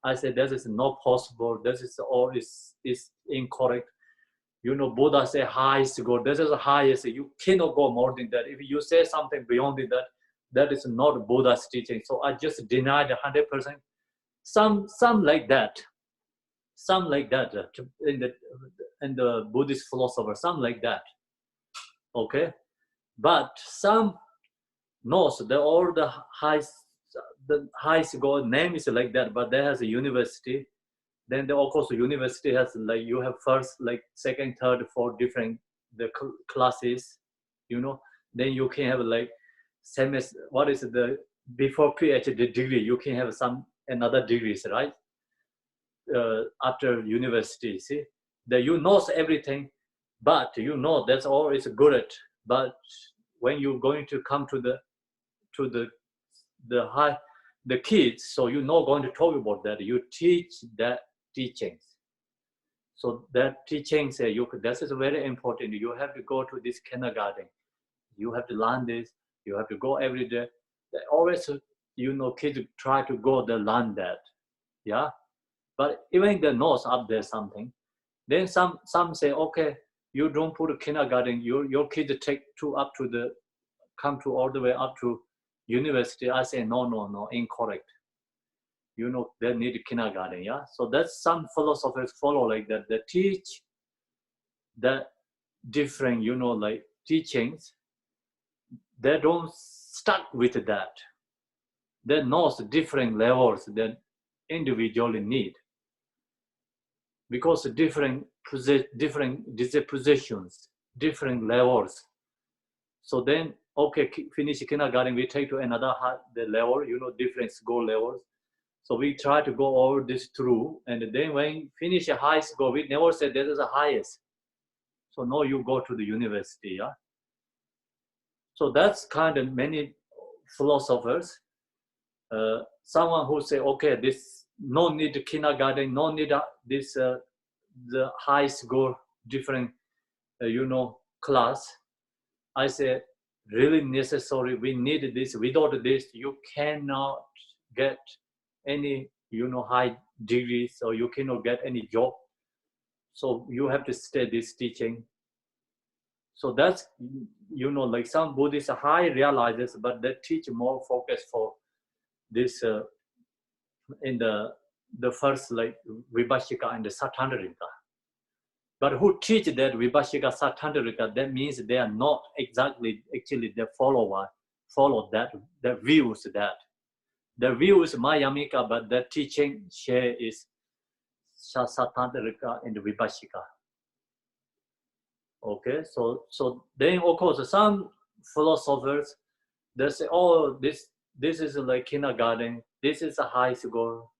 I said that is not possible. This is all is incorrect. You know, Buddha say highest go. This is the highest. You cannot go more than that. If you say something beyond that, that is not Buddha's teaching. So I just denied 100%. Some like that. Some like that in the Buddhist philosopher. Some like that. Okay, but some knows that all the highest go name is like that. But there has a university. Then of course the university has like you have first, like second, third, fourth different the classes, you know. Then you can have like semester. What is the before PhD degree? You can have some another degrees, right? After university, see that you knows everything, but you know that's all is good at. But when you're going to come to the kids, so you're not going to talk about that. You teach that teachings. So that teachings, this is very important. You have to go to this kindergarten. You have to learn this. You have to go every day. They always, you know, kids try to go to learn that. Yeah. But even the knows up there something. Then some say, okay, you don't put a kindergarten. Your kids come to all the way up to university. I say no, incorrect. You know, they need kindergarten, yeah. So that's some philosophers follow like that. They teach that different, you know, like teachings. They don't stuck with that. They know different levels that individually need, because different dispositions, different levels. So then, okay, finish kindergarten, we take to another the level, you know, different school levels. So we try to go all this through, and then when finish a high school, we never said this is the highest. So now you go to the university, yeah. So that's kind of many philosophers. Someone who say, okay, this no need kindergarten, no need this the high school different, you know, class. I say really necessary. We need this. Without this, you cannot get any, you know, high degrees, or you cannot get any job. So you have to stay this teaching. So that's, you know, like some Buddhists high realizes, but they teach more focus for this in the first like Vibhashika and the Sattandrika. But who teach that Vibhashika Sattandrika, that means they are not exactly actually the follow that, the views that. The view is Mayamika, but the teaching share is Sattandrika and Vibhashika. Okay, so then of course some philosophers, they say, oh, this is like kindergarten, this is a high school.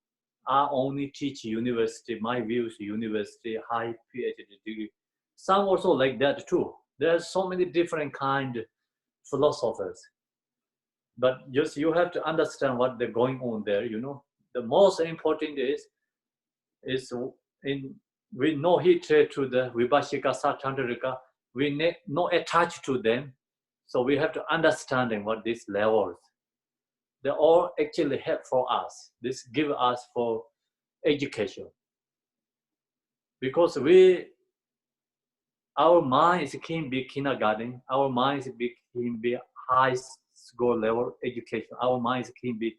I only teach university. My view is university, high PhD degree. Some also like that too. There's so many different kind of philosophers. But just you have to understand what they're going on there, you know. The most important is we no hatred to the Vibhashika Sattandrika, we no attached to them. So we have to understanding what these levels. They all actually help for us. This give us for education. Because our minds can be kindergarten, our minds can be high school level education, our minds can be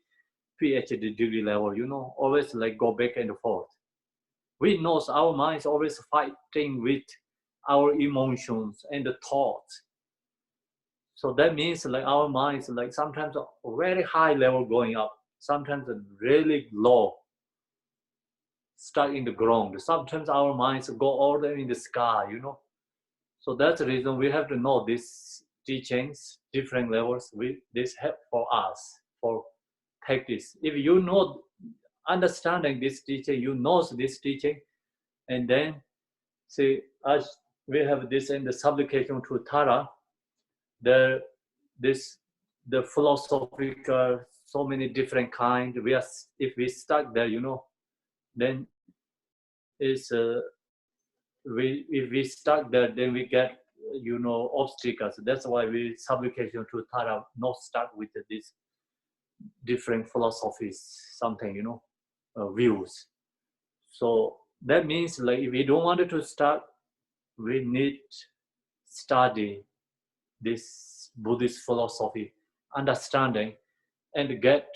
PhD degree level, you know, always like go back and forth. We know our minds always fighting with our emotions and the thoughts. So that means like our minds like sometimes a very high level going up, sometimes a really low, stuck in the ground. Sometimes our minds go all the way in the sky, you know. So that's the reason we have to know these teachings, different levels. This help for us for practice. If you know, understanding this teaching, you know this teaching, and then see, as we have this in the supplication to Tara, the philosophical, so many different kind. We are, if we stuck there, then is if we stuck there, then we get obstacles. That's why we supplication to Tara, not stuck with this different philosophies, something views. So that means like if we don't want to start, we need study this Buddhist philosophy, understanding, and get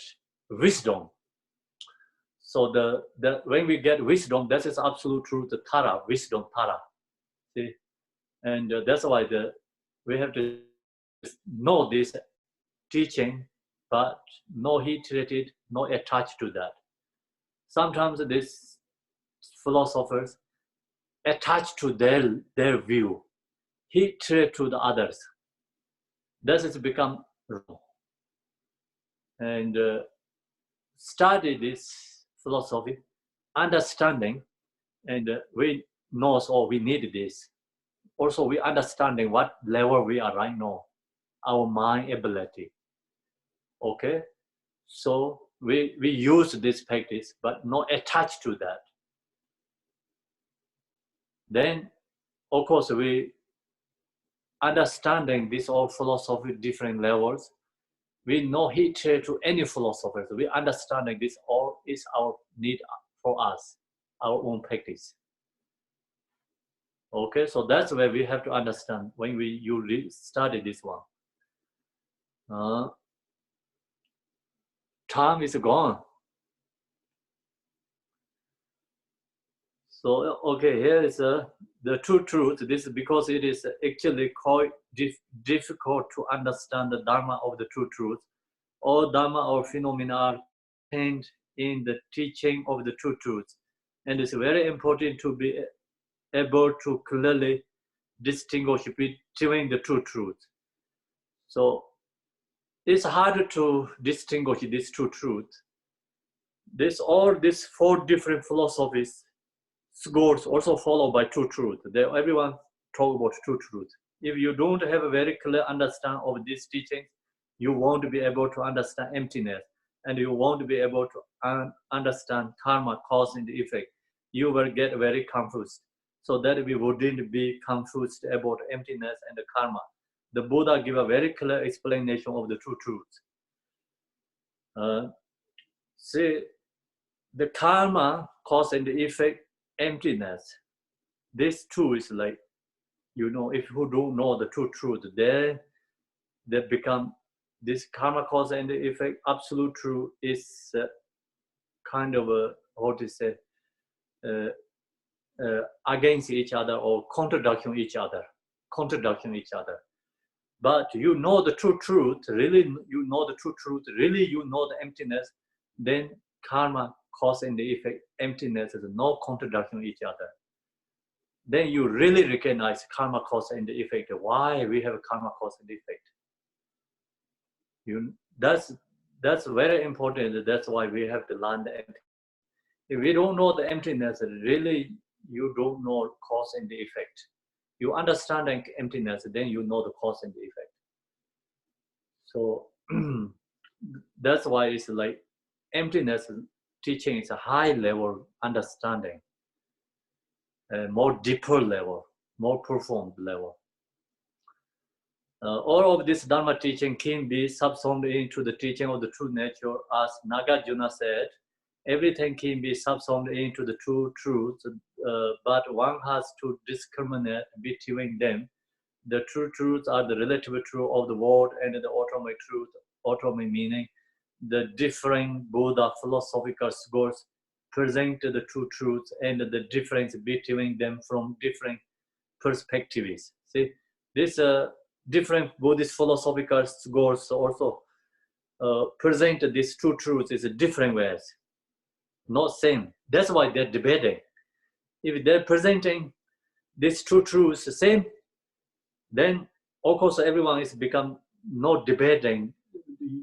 wisdom. So the when we get wisdom, that is absolute truth, the Tara, wisdom Tara. See, and that's why we have to know this teaching, but no hatred, no attached to that. Sometimes these philosophers attach to their view, hatred to the others. That has become wrong. And study this philosophy, understanding, and we know, so we need this. Also, we understanding what level we are right now, our mind ability. Okay, so we use this practice, but not attached to that. Then, of course, we understanding this all philosophy different levels. We know hatred to any philosophers. We understanding this all is our need for us, our own practice. Okay, so that's where we have to understand when you study this one. Time is gone. So, okay, here is the true truth. This is because it is actually quite difficult to understand the Dharma of the true truth. All Dharma or phenomena are contained in the teaching of the true truth. And it's very important to be able to clearly distinguish between the true truth. So it's harder to distinguish this true truth. All these 4 different philosophies, schools also followed by true truth. Everyone talk about true truth. If you don't have a very clear understanding of these teachings, you won't be able to understand emptiness, and you won't be able to understand karma, cause and effect. You will get very confused. So that we wouldn't be confused about emptiness and the karma. The Buddha give a very clear explanation of the true truth. See, the karma, cause and effect, emptiness. This two is like, if you don't know the true truth, they become this karma, cause and effect, absolute truth is kind of against each other or contradiction each other. But you know the true truth, really you know the true truth, really you know the emptiness, then karma, cause and effect, emptiness is no contradiction each other. Then you really recognize karma, cause and effect. Why we have karma, cause and effect? That's very important. That's why we have to learn the emptiness. If we don't know the emptiness, really you don't know cause and the effect. You understand the emptiness, then you know the cause and the effect. So that's why it's like emptiness teaching is a high level understanding, more deeper level, more profound level. All of this Dharma teaching can be subsumed into the teaching of the true nature. As Nagarjuna said, everything can be subsumed into the true truth, but one has to discriminate between them. The true truths are the relative truth of the world and the ultimate truth, ultimate meaning. The different Buddha philosophical schools present the true truths and the difference between them from different perspectives. See, this different Buddhist philosophical schools also present these true truths in different ways, not same. That's why they're debating. If they're presenting these true truths the same, Then, of course, everyone is become no debating.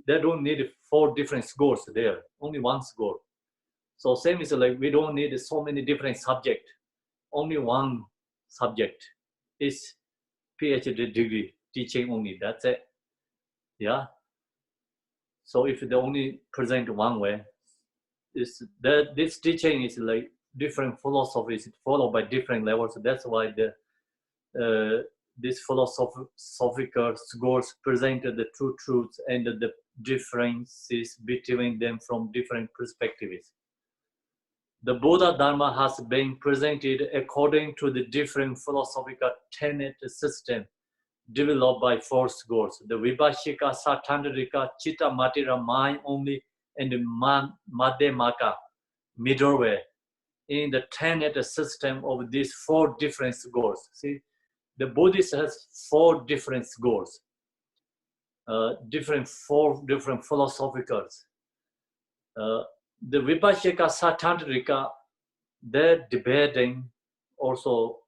They don't need 4 different scores there, only 1 score. So same is like we don't need so many different subjects, only 1 subject is PhD degree teaching only. That's it. Yeah. So if they only present one way, is that this teaching is like different philosophies followed by different levels. That's why these philosophical scholars presented the two truths and the differences between them from different perspectives. The Buddha Dharma has been presented according to the different philosophical tenet system developed by 4 schools: the Vibhashika, Sattandrika, Chitta Matira, mind only, and the Madhyamaka, middle way. In the tenet system of these 4 different schools. See, the Buddhist has 4 different schools, 4 different philosophicals. The Vibhashika, Sattandrika, they're debating also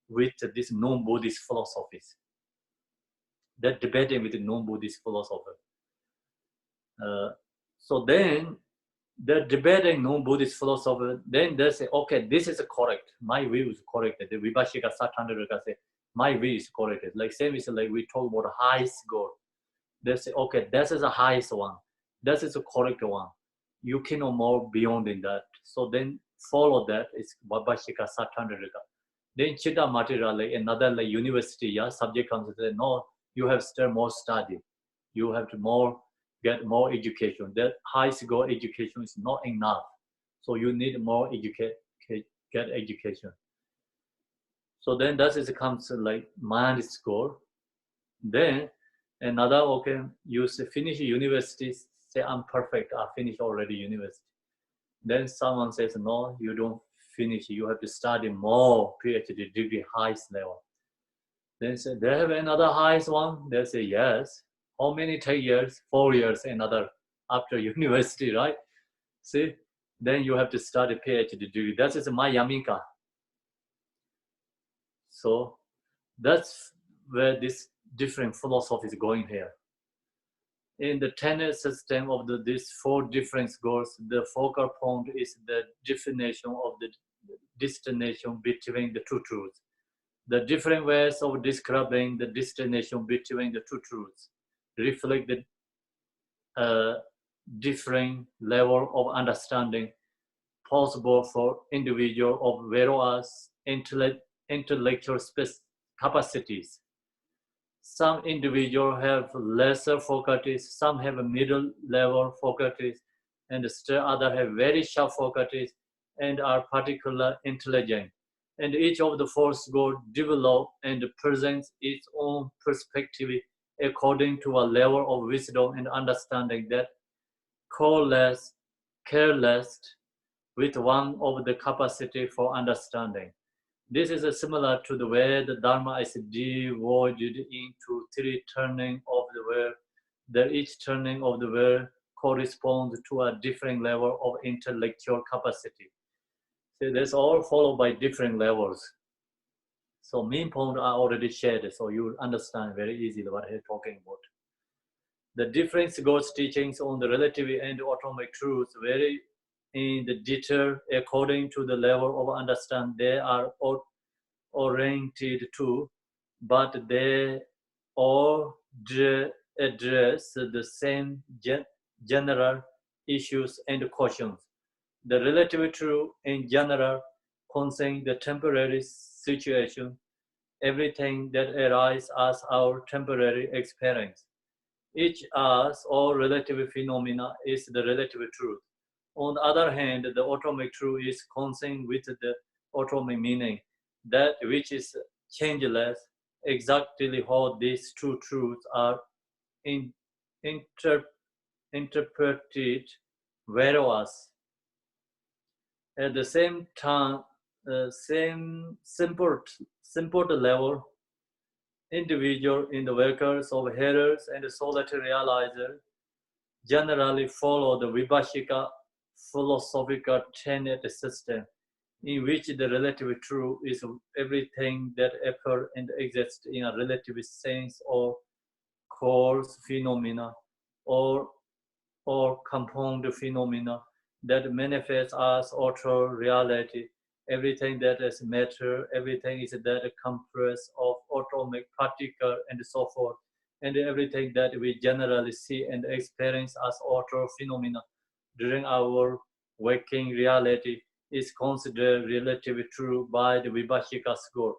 with these non-Buddhist philosophies. They're debating with the non-Buddhist philosopher. So then they're debating non-Buddhist philosopher. Then they say, okay, this is correct. My view is correct. The Vibhashika Sattandrika say, my view is correct. Like same is like we talk about highest goal. They say, okay, this is the highest one. This is the correct one. You cannot more beyond in that. So then follow that is Vibhashika Sattandrika. Then Chitta Matira, like another like university, yeah, subject comes and say, no, you have still more study. You have to get more education. That high school education is not enough. So you need more get education. So then that is comes like mind score. Then another, okay, you finish university, say I'm perfect, I finished already university. Then someone says, no, you don't finish, you have to study more PhD degree, highest level. Then say, they have another highest one? They say, yes. How many 10 years? 4 years, another after university, right? See, then you have to study PhD degree. That is my Yamika. So that's where this different philosophy is going here. In the tenet system of these 4 different goals, the focal point is the definition of the destination between the 2 truths. The different ways of describing the destination between the 2 truths reflect the different level of understanding possible for individual of various intellectual capacities. Some individuals have lesser faculties, some have a middle level faculties, and still others have very sharp faculties and are particularly intelligent. And each of the 4 schools develop and presents its own perspective according to a level of wisdom and understanding that correlates with one of the capacity for understanding. This is similar to the way the Dharma is divided into 3 turning of the wheel. That each turning of the wheel corresponds to a different level of intellectual capacity. So that's all followed by different levels. So main point I already shared, so you will understand very easily what I'm talking about. The different God's teachings on the relative and atomic truths vary in the detail according to the level of understanding they are oriented to, but they all address the same general issues and questions. The relative truth in general concerns the temporary situation, everything that arises as our temporary experience. Each as or relative phenomena is the relative truth. On the other hand, the atomic truth is concerned with the atomic meaning, that which is changeless. Exactly how these 2 truths are interpreted various. At the same time, same simple level, individual in the workers of hearers and solitary realizer generally follow the Vibhashika philosophical tenet system. in which the relative truth is everything that occurs and exists in a relative sense or cause phenomena or compound phenomena that manifest as outer reality. Everything that is matter, everything is that compress of atomic particle and so forth, and everything that we generally see and experience as outer phenomena during our waking reality is considered relatively true by the Vibhashika school.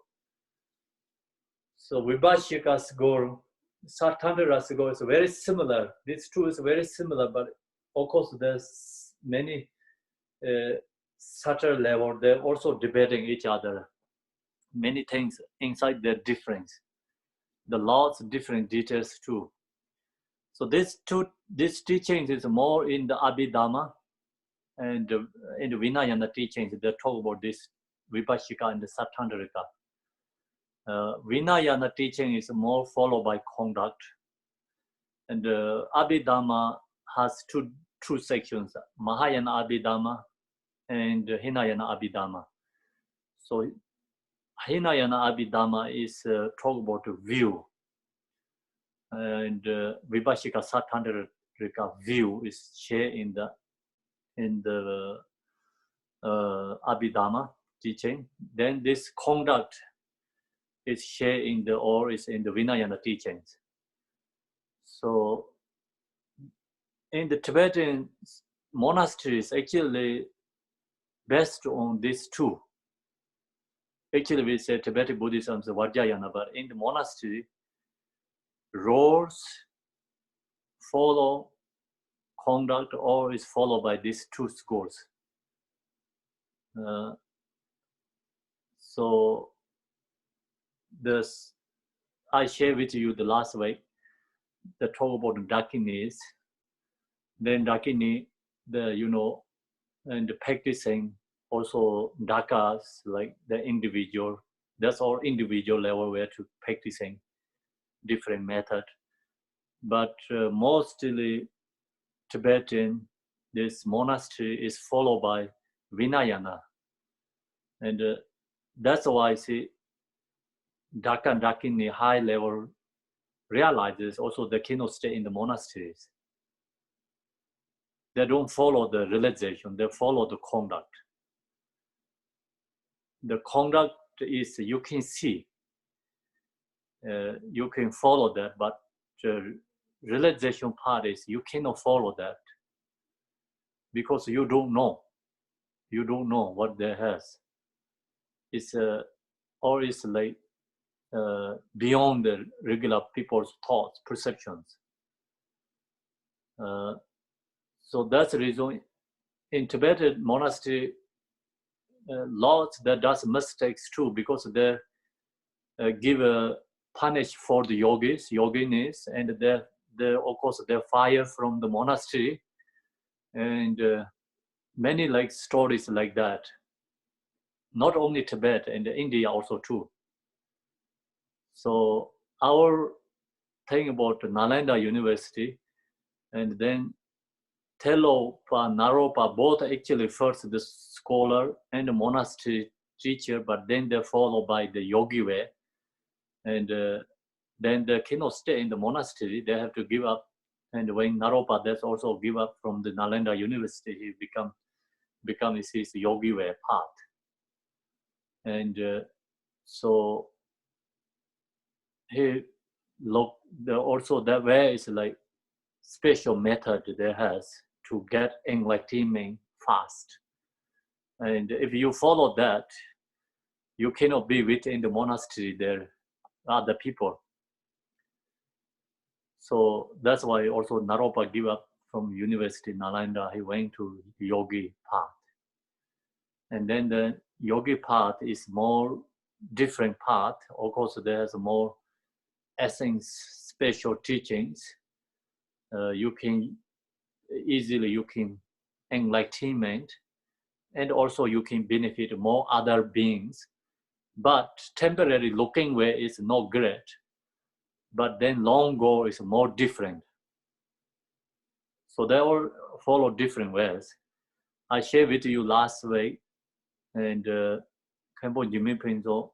So Vibhashika school, Satandara school is very similar. These two is very similar, but of course there's many subtle level. They're also debating each other. Many things inside their difference. The lots of different details too. So this teachings is more in the Abhidhamma and in the Vinayana teachings. They talk about this Vibhashika and the Satandarika. Vinayana teaching is more followed by conduct, and Abhidhamma has two sections: Mahayana Abhidhamma and Hinayana Abhidhamma. So Hinayana Abhidhamma is talk about view, and Vibhashika Satandarika view is shared in the Abhidhamma teaching. Then this conduct is shared in the Vinayana teachings. So in the Tibetan monasteries, actually based on these two. Actually, we say Tibetan Buddhism is Vajrayana, but in the monastery, roles follow conduct, or is followed by these two schools. So this I shared with you the last week, the talk about Dakinis. Then Dakini, and the practicing also Dakas, like the individual. That's all individual level where to practicing different method. But mostly Tibetan, this monastery is followed by Vinayana. And that's why I see Daka and Dakini high level realizes also they cannot stay in the monasteries. They don't follow the realization, they follow the conduct. The conduct is you can see, you can follow that, but the realization part is you cannot follow that because you don't know what they has. It's or it's like beyond the regular people's thoughts, perceptions. So that's the reason in Tibetan monastery, lots that does mistakes too, because they give a punish for the yoginis, and they of course they fire from the monastery, and many like stories like that. Not only Tibet and India also too. So our thing about Nalanda University, and then Telopa, Naropa, both actually first the scholar and the monastery teacher, but then they're followed by the yogi way. And then they cannot stay in the monastery, they have to give up. And when Naropa, that's also give up from the Nalanda University, he become his yogi way path. And so he look, also that way is like special method they has to get enlightenment fast. And if you follow that, you cannot be within the monastery, there are other people. So that's why also Naropa gave up from University Nalanda, he went to yogi path. And then the yogi path is more different path. Of course, there's more essence, special teachings. You can enlightenment, and also you can benefit more other beings. But temporary looking way is not great. But then long goal is more different. So they all follow different ways. I shared with you last week And Khenpo Jimmy Pinzo,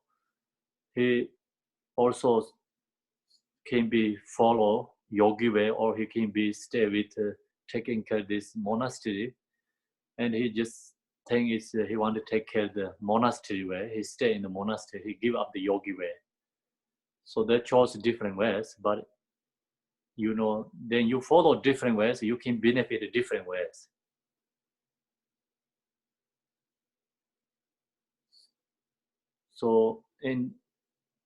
he also can be follow yogi way, or he can be stay with taking care of this monastery. And he just think is he want to take care of the monastery way. He stay in the monastery. He give up the yogi way. So they chose different ways, but you know, then you follow different ways, you can benefit different ways. So in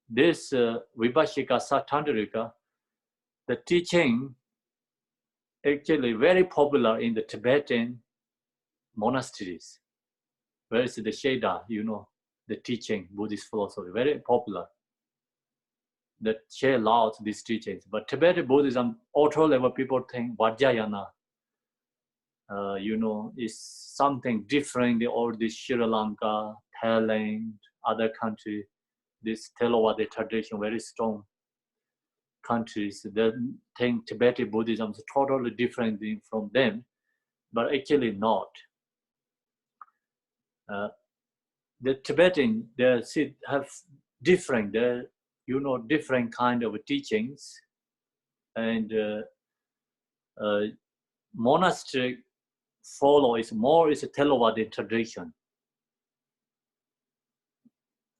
this Vibhashika Sattandrika, the teaching actually very popular in the Tibetan monasteries. Where is the Sheda, you know, the teaching, Buddhist philosophy, very popular. That share lots these teachings. But Tibetan Buddhism, auto level people think Vajrayana, you know, is something different than all this Sri Lanka, Thailand, other country, this Thelawadi tradition, very strong countries. They think Tibetan Buddhism is totally different from them, but actually not. The Tibetan, they have different, you know, different kind of teachings, and monastery follow is more is a Thelawadi tradition.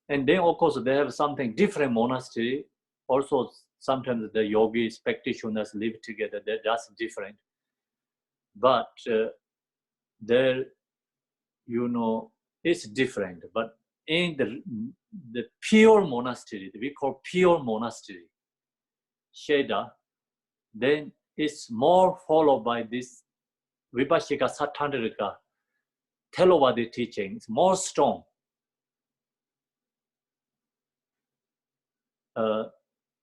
And then of course they have something different monastery. Also sometimes the yogis, practitioners live together, they're just different. But there, you know, it's different. But in the pure monastery, we call pure monastery, Sheda, then it's more followed by this Vibhashika Sattandrika, Thelawadi teachings, more strong.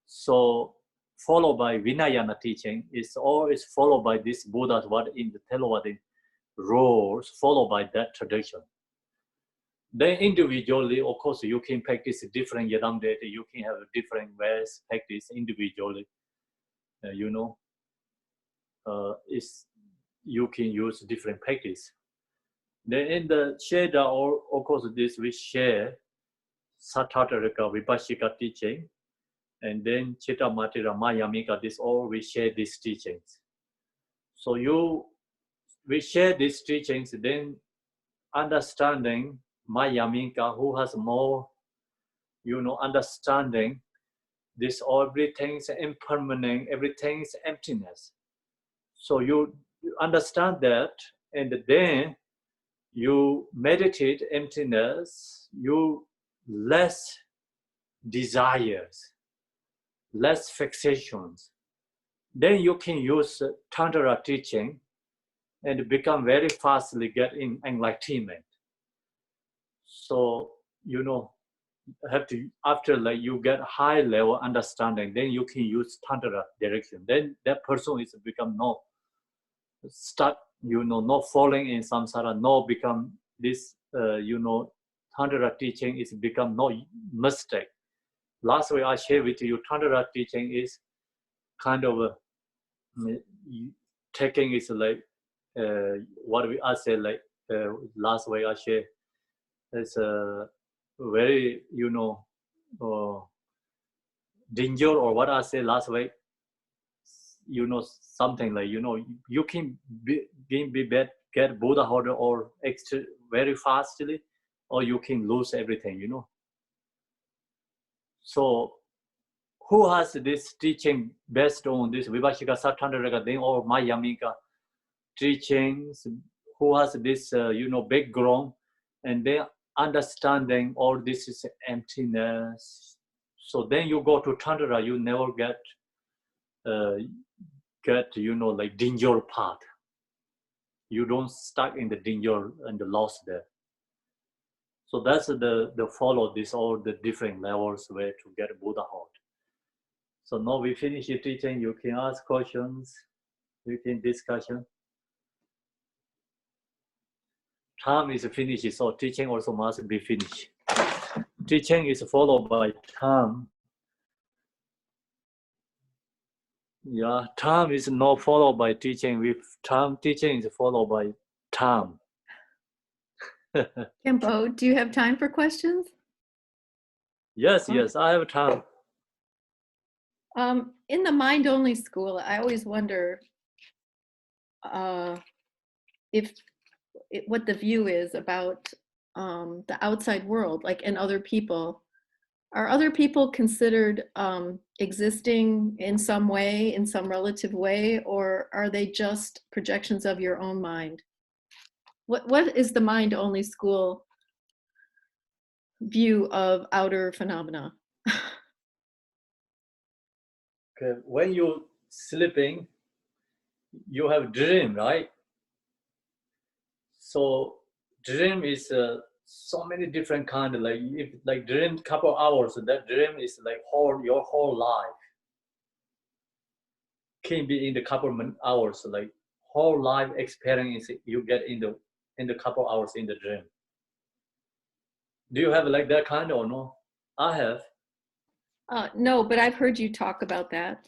So followed by Vinayana teaching is always followed by this Buddha's what in the Thelawadi rules, followed by that tradition. Then individually, of course, you can practice different Yadam data, you can have different ways practice individually, you know, you can use different practice. Then in the Sheda, or of course, this we share Sattandrika Vibhashika teaching, and then Chitta Matira Mayamika, this all we share these teachings. So we share these teachings, then understanding Mayamika, who has more, you know, understanding this everything's impermanent, everything's emptiness. So you understand that, and then you meditate emptiness, you less desires, less fixations. Then you can use Tantra teaching and become very fastly get in enlightenment. So, you know, have to, after like you get high level understanding, then you can use Tantra direction. Then that person is become no stuck, you know, not falling in samsara, no become this, you know, Tantra teaching is become no mistake. Last week I shared with you, Tantra teaching is kind of taking is like what I say like last week I shared. It's a very, you know, danger, or what I say last week, you know, something like, you know, you can get Buddhahood or extra very fastly, or you can lose everything, you know. So who has this teaching based on this Vibhashika Sattandrika thing or Mayamika teachings, who has this, you know, background, and they understanding all this is emptiness. So then you go to Tantra, you never get, you know, like danger path. You don't stuck in the danger and the loss there. So that's the follow this all the different levels where to get Buddhahood. So now we finish the teaching. You can ask questions. You can discussion. Time is finished, so teaching also must be finished. Teaching is followed by time. Yeah, time is not followed by teaching. With time, teaching is followed by time. Kempo, do you have time for questions? Yes, yes, I have time. In the mind-only school, I always wonder if what the view is about the outside world, like and other people. Are other people considered existing in some way, in some relative way, or are they just projections of your own mind? What is the mind-only school view of outer phenomena? Okay. When you sleeping, you have dream, right? So dream is so many different kind. Like if like dream couple hours, that dream is like your whole life can be in the couple hours. Like whole life experience you get in the couple hours in the dream. Do you have like that kind or no? I have. No, but I've heard you talk about that.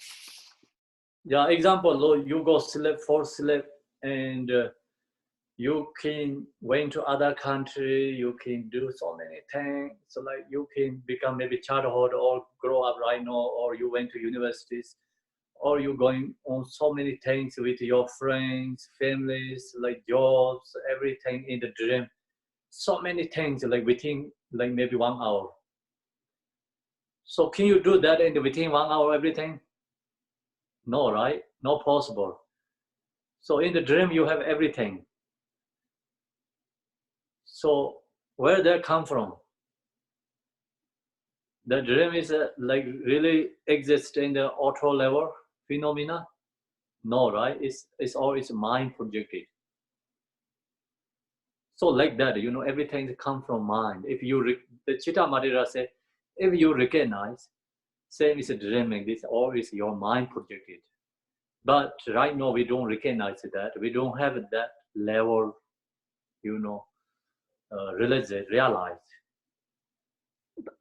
Yeah, example, you go sleep for sleep and you can went to other country, you can do so many things. So like you can become maybe childhood or grow up right now, or you went to universities, or you going on so many things with your friends, families, like jobs, everything in the dream. So many things like within like maybe 1 hour. So can you do that in within 1 hour everything? No, right? Not possible. So in the dream you have everything. So where that come from? The dream is like really exist in the auto level phenomena? No, right? It's all it's mind projected. So like that, everything come from mind. If you the Chitta Madhira said, if you recognize, same is dreaming. This all is your mind projected. But right now we don't recognize that. We don't have that level, realized.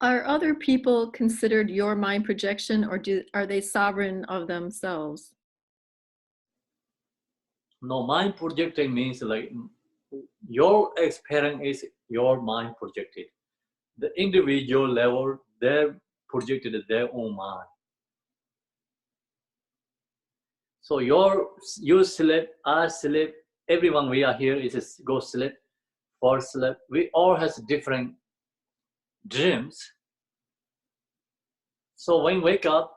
Are other people considered your mind projection, or are they sovereign of themselves? No, mind projecting means like your experience is your mind projected. The individual level, they projected their own mind. So you sleep, I sleep, everyone we are here is go sleep, for sleep. We all has different dreams. So when wake up,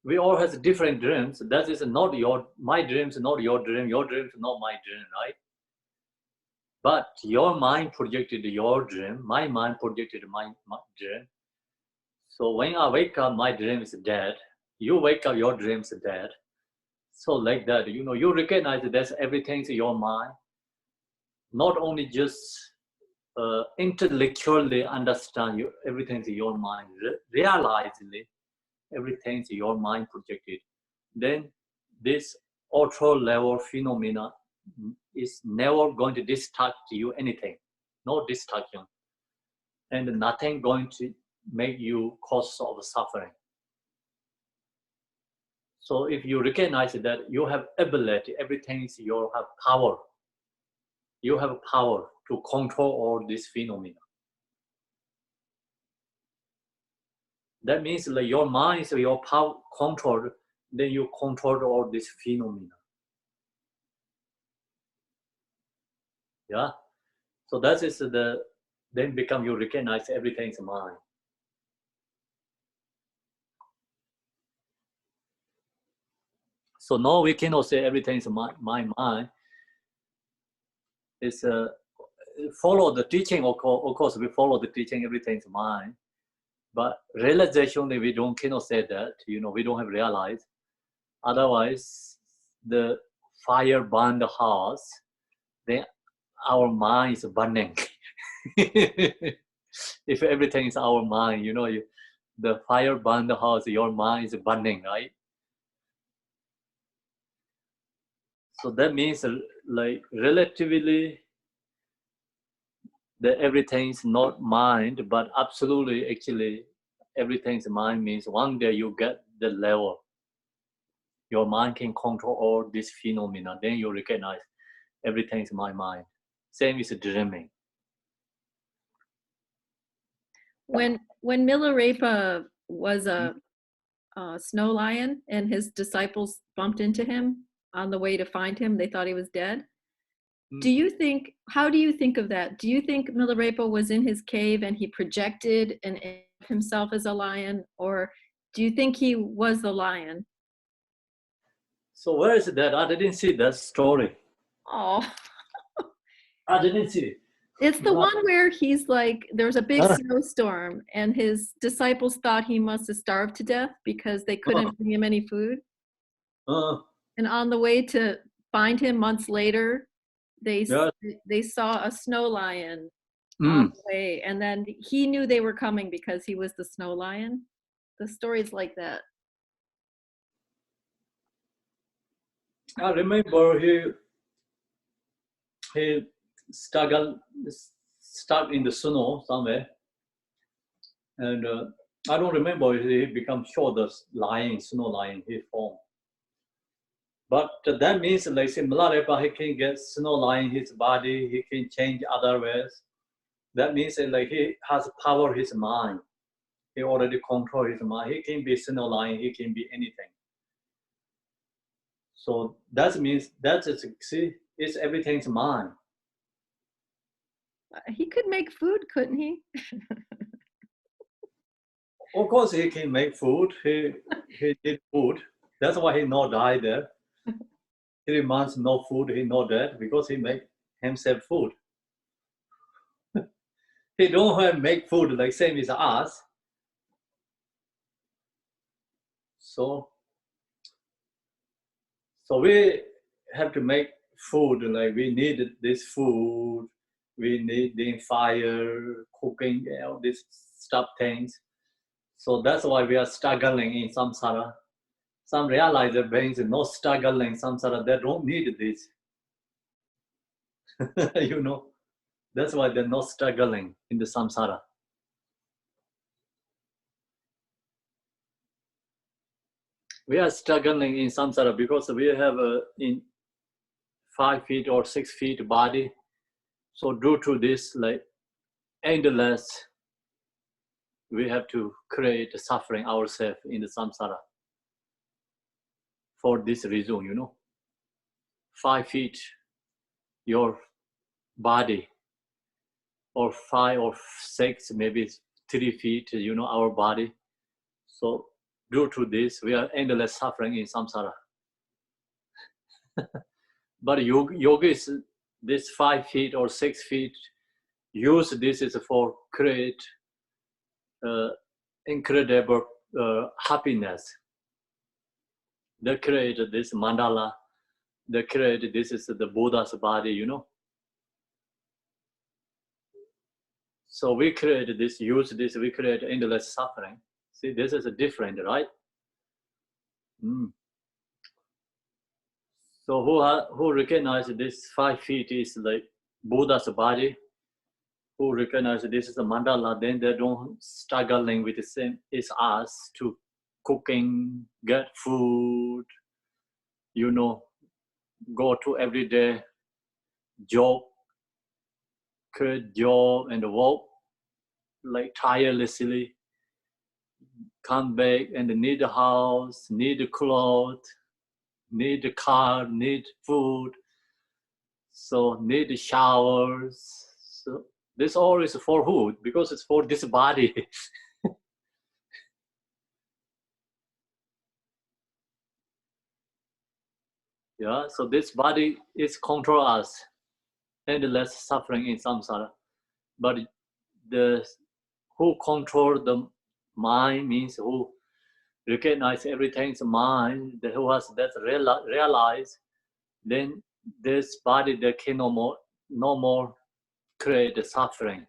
we all has different dreams. That is not my dreams, not your dream. Your dreams, not my dream, right? But your mind projected your dream. My mind projected my dream. So when I wake up, my dream is dead. You wake up, your dream is dead. So like that, you recognize that everything's in your mind. Not only just intellectually understand everything's in your mind. Realizingly, everything's in your mind projected. Then this auto level phenomena is never going to distract you anything. No distraction. And nothing going to make you cause of suffering. So if you recognize that you have ability, everything is you have power. You have power to control all these phenomena. That means that your mind is your power control, then you control all these phenomena. Yeah. So that is then become you recognize everything is mind. So now we cannot say everything is my mind. It's follow the teaching, of course we follow the teaching, everything's mine. But realization, we cannot say that, we don't have realized. Otherwise, the fire burn the house, then our mind is burning. If everything is our mind, the fire burn the house, your mind is burning, right? So that means like relatively, that everything is not mind, but absolutely, actually, everything's mind means one day you get the level. Your mind can control all these phenomena. Then you recognize everything's my mind. Same is dreaming. when Milarepa was a snow lion and his disciples bumped into him on the way to find him, they thought he was dead. Do you think, how do you think of that? Do you think Milarepa was in his cave and he projected and himself as a lion, or do you think he was the lion? So where is that? I didn't see that story. Oh, I didn't see it. it's the No. one where he's like, there's a big snowstorm and his disciples thought he must have starved to death because they couldn't bring him any food. And on the way to find him months later, they saw a snow lion on the way, and then he knew they were coming because he was the snow lion. The story's like that. I remember he stuck in the snow somewhere, and I don't remember if he become sure the snow lion he formed. But that means, like say, Milarepa, he can get snow lion in his body, he can change other ways. That means like he has power his mind. He already control his mind. He can be snow lion, he can be anything. So that means it's everything's mind. He could make food, couldn't he? Of course he can make food. He did food. That's why he not died there. 3 months no food, he not dead because he make himself food. He don't have make food like same as us. So we have to make food, like we need this food, we need the fire, cooking, all these stuff things. So that's why we are struggling in samsara. Some realize that beings are not struggling in samsara, they don't need this. You know, that's why they're not struggling in the samsara. We are struggling in samsara because we have in 5 feet or 6 feet body. So due to this, like endless, we have to create suffering ourselves in the samsara. For this reason, you know, 5 feet, your body, or 5 or 6, maybe 3 feet, you know, our body. So due to this, we are endless suffering in samsara. But yogis, this 5 feet or 6 feet, use this is for create incredible happiness. They create this mandala. They create this is the Buddha's body, you know. So we create this, use this, we create endless suffering. See, this is different, right? So who recognize this 5 feet is like Buddha's body? Who recognize this is a mandala? Then they don't struggling with the same as us to cooking, get food, you know, go to everyday job, create job and work like tirelessly, come back and need a house, need a clothes, need a car, need food, so need showers. So this all is for who? Because it's for this body. Yeah, so this body is control us, endless suffering in samsara. But who control the mind means who recognize everything's mind, who has that realize, then this body that can no more create the suffering.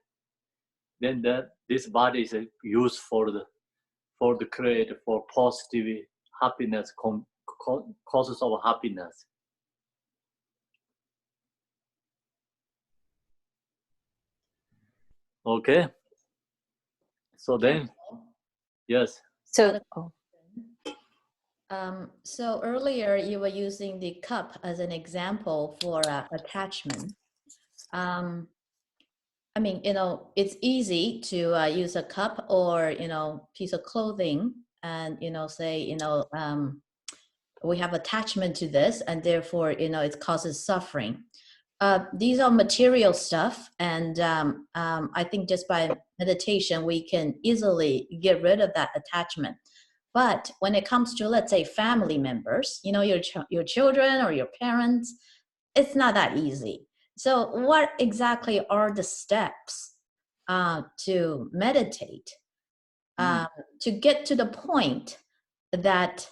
Then this body is used for the create for positive happiness, causes of happiness. Okay. So then, yes. So, So earlier you were using the cup as an example for attachment. I mean, it's easy to use a cup or, piece of clothing and, say, we have attachment to this and therefore, it causes suffering. These are material stuff. And I think just by meditation, we can easily get rid of that attachment. But when it comes to, let's say, family members, your children or your parents, it's not that easy. So what exactly are the steps to meditate to get to the point that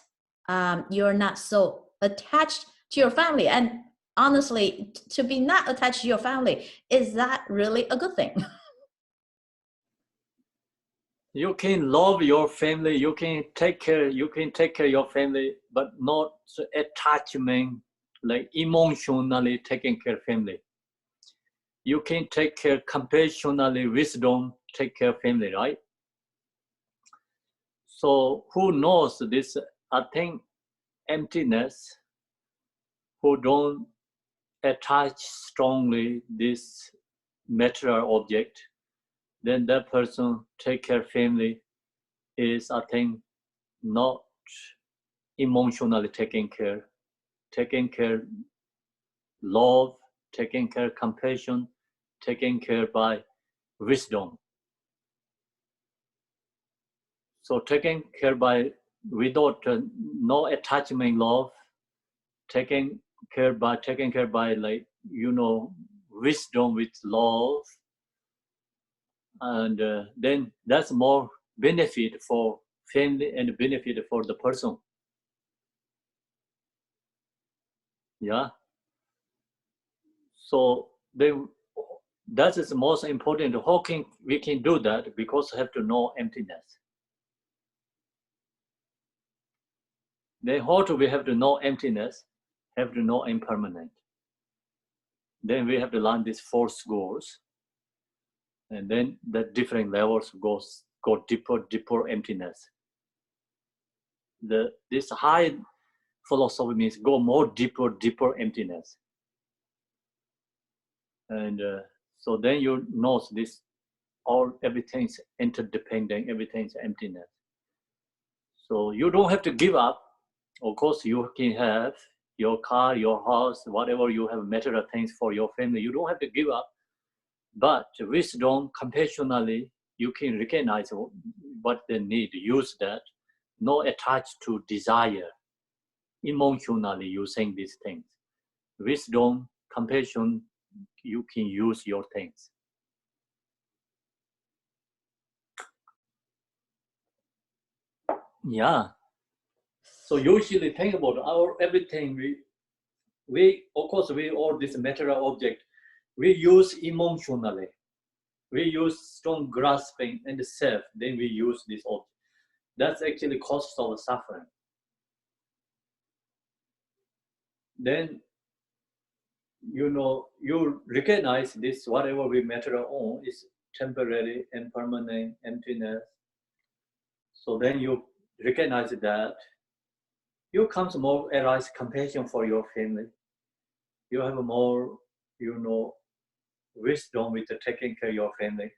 you're not so attached to your family? And honestly, to be not attached to your family, is that really a good thing? You can love your family, you can take care of your family, but not attachment, like emotionally taking care of family. You can take care compassionally, wisdom, take care of family, right? So who knows this, I think, emptiness, who don't attach strongly this material object, then that person take care of family is, I think, not emotionally taking care, love, taking care, compassion, taken care by wisdom. So taken care by, without no attachment, love, taken care by like, wisdom with love, and then that's more benefit for family and benefit for the person. Yeah. So then that is the most important. How can we can do that? Because we have to know emptiness. Then how do we have to know emptiness? Have to know impermanent. Then we have to learn these four schools, and then the different levels go deeper emptiness. This high philosophy means go more deeper emptiness, and so then you know this everything's interdependent, everything's emptiness. So you don't have to give up. Of course, you can have your car, your house, whatever you have, material things for your family. You don't have to give up. But wisdom, compassionately, you can recognize what they need, use that, not attached to desire, emotionally using these things. Wisdom, compassion, you can use your things. Yeah. So usually think about our everything. We of course we all this material object we use emotionally. We use strong grasping and self. Then we use this object. That's actually cost of suffering. Then you recognize this whatever we material own is temporary, impermanent, emptiness. So then you recognize that you comes more arise compassion for your family. You have more, wisdom with taking care of your family.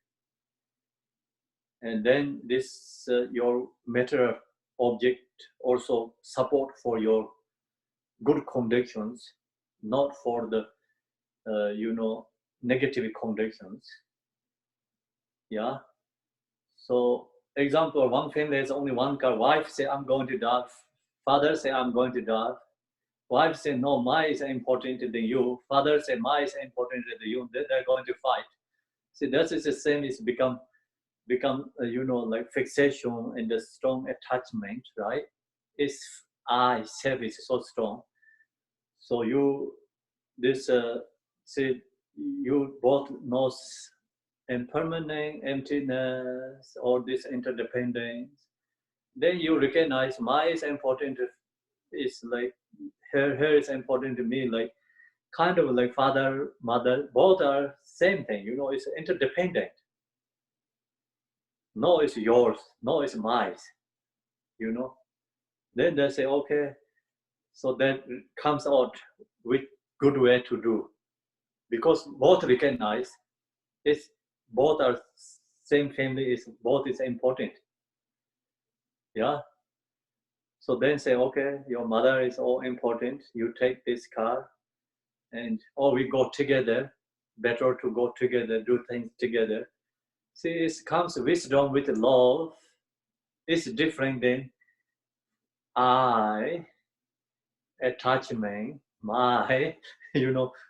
And then this, your material object also support for your good conditions, not for the, negative conditions. Yeah. So example, one family has only one car. Wife say, I'm going to die. Father say, I'm going to die. Wife say, no, mine is important than you. Father say, mine is important than you. Then they're going to fight. See, that is the same. It's become like fixation and the strong attachment, right? It's I, self is so strong. So you both knows impermanent, emptiness, or this interdependence. Then you recognize my is important, is like her is important to me, like kind of like father, mother, both are same thing, it's interdependent. No, it's yours, no, it's mine, Then they say, okay, so that comes out with good way to do. Because both recognize it's both are same family, both is important. Yeah. So then say, okay, your mother is all important. You take this car, and we go together. Better to go together, do things together. See, it comes wisdom with love. It's different than I attachment. My,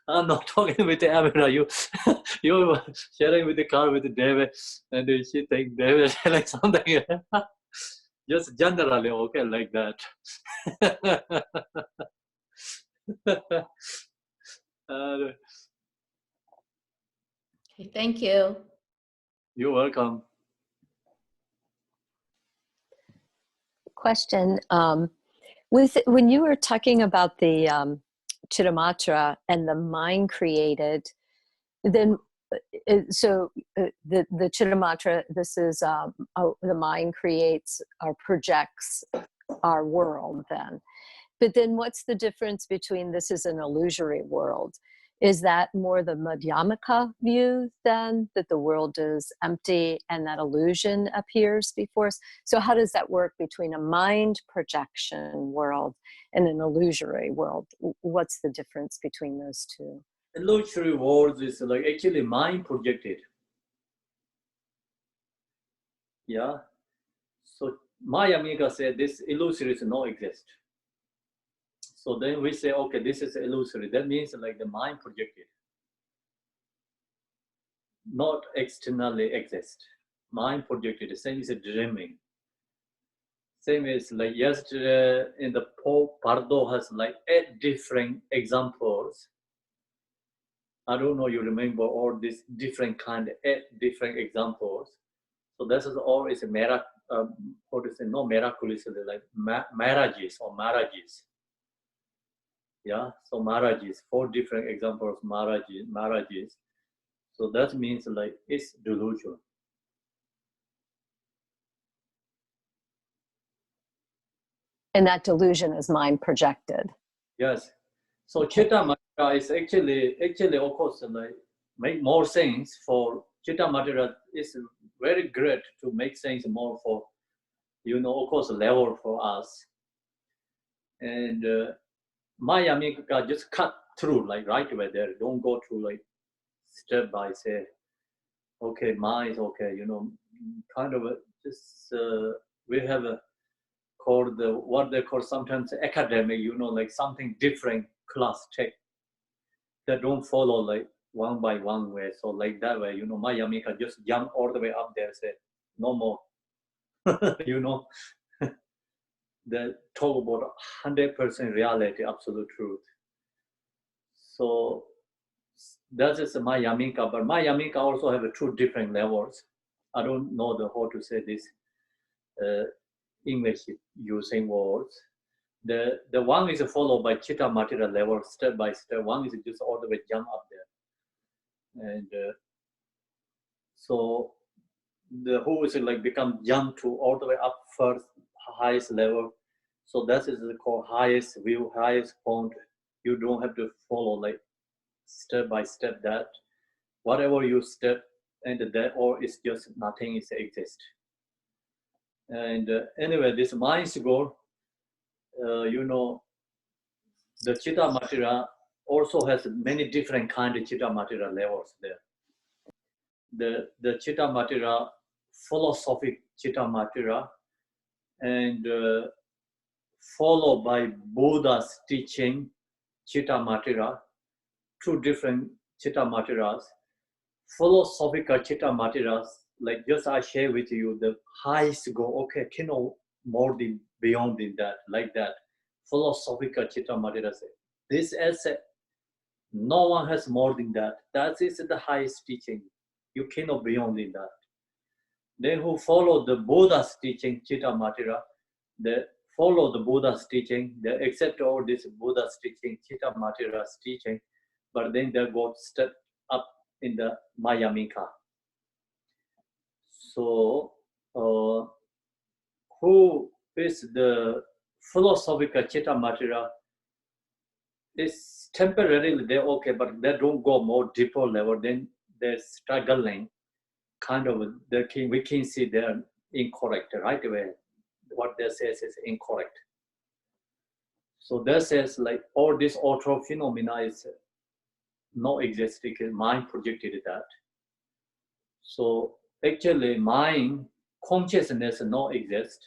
I'm not talking with Amira. You were sharing with the car with David, and she think David like something. Just generally, okay, like that. Okay, thank you. You're welcome. Question. When you were talking about the Chittamatra and the mind created, then the Chittamatra, this is the mind creates or projects our world then. But then what's the difference between this is an illusory world? Is that more the Madhyamaka view then, that the world is empty and that illusion appears before us? So how does that work between a mind projection world and an illusory world? What's the difference between those two? Illusory world is like actually mind projected. Yeah. So Maya Mika said this illusory is no exist. So then we say, okay, this is illusory. That means like the mind projected, not externally exist. Mind projected, same as dreaming. Same as like yesterday in the Pardo has like 8 different examples. I don't know, you remember all these different kind of 8 different examples. So this is all is a no miraculous, like marriages or marriages. Yeah, so marriages, 4 different examples of marriages. So that means like it's delusion. And that delusion is mind projected. Yes. So Chittamatra is actually of course like make more sense for Chittamatra is very great to make sense more for of course level for us. And Maya Mika just cut through like right away there. Don't go through like step by step. Okay, mine is okay. Kind of just we have called what they call sometimes academic. Like something different class check that don't follow like one by one way. So like that way, Maya Mika just jump all the way up there. Say no more. They talk about 100% reality, absolute truth. So that is Maya Mika, but Maya Mika also have 2 different levels. I don't know how to say this English using words. The one is followed by Chittamatra level, step by step. One is just all the way jump up there, and so the who is like become jump to all the way up first highest level. So that is called highest view, highest point. You don't have to follow like step by step that whatever you step and that or it's just nothing is exist. And anyway, this mind's goal, the Chittamatra also has many different kind of Chittamatra levels there. The Chittamatra, philosophic Chittamatra, and followed by Buddha's teaching Chittamatra, 2 different Chittamatras. Philosophical Chittamatras, like just I share with you, the highest goal, okay, cannot more than beyond in that, like that. Philosophical Chittamatras, this asset, no one has more than that. That is the highest teaching. You cannot beyond in that. Then who follow the Buddha's teaching, Chittamatra, they follow the Buddha's teaching, they accept all this Buddha's teaching, Chittamatra's teaching, but then they go step up in the Maya Mika. So who is the philosophical Chittamatra is temporarily they're okay, but they don't go more deeper level, then they're struggling. kind of we can see they're incorrect right away. What they says is incorrect. So that says like all this auto phenomena is not existing. Mind projected that. So actually, mind consciousness not exist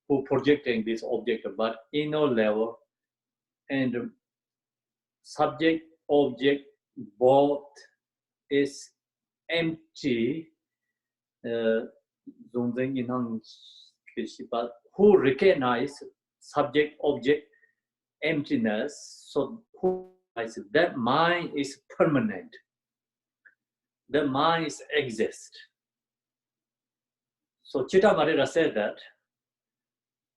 who projecting this object, but inner level and subject object both is empty. But who recognize subject object emptiness? So who recognizes that mind is permanent. The mind is exist. So Chitta Marira said that,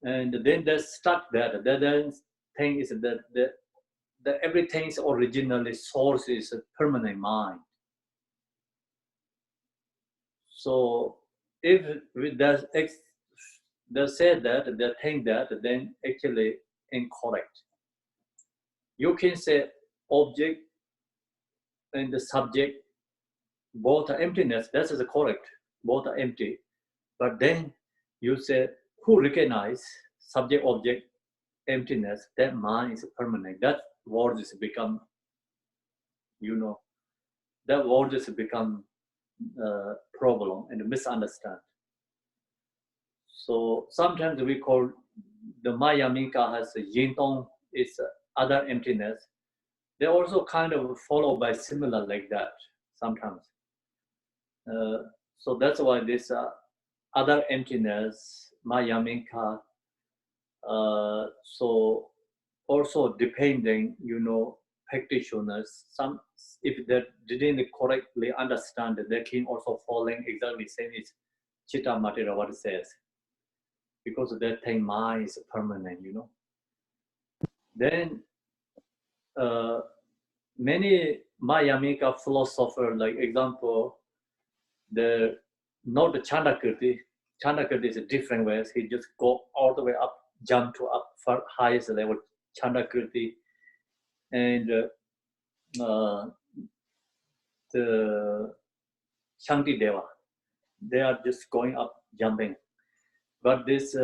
and then they stuck that. The then thing is that everything's originally source is a permanent mind. So if they say that, they think that, then actually incorrect. You can say object and the subject both are emptiness. That is correct. Both are empty. But then you say who recognize subject object emptiness? That mind is permanent. That word has become, that word has become problem and misunderstand. So sometimes we call the Maya Minka has a Yintong is other emptiness. They also kind of follow by similar like that sometimes. So that's why this other emptiness, Maya Minka. So also depending, practitioners, some if they didn't correctly understand, they can also falling exactly same as Chitta Matira what it says, because that thing mind is permanent, Then many Mayamika philosophers, like example, not the Chandakirti. Chandakirti is a different ways. He just go all the way up, jump to up for highest level. Chandakirti and the Shanti Deva, they are just going up, jumping. But this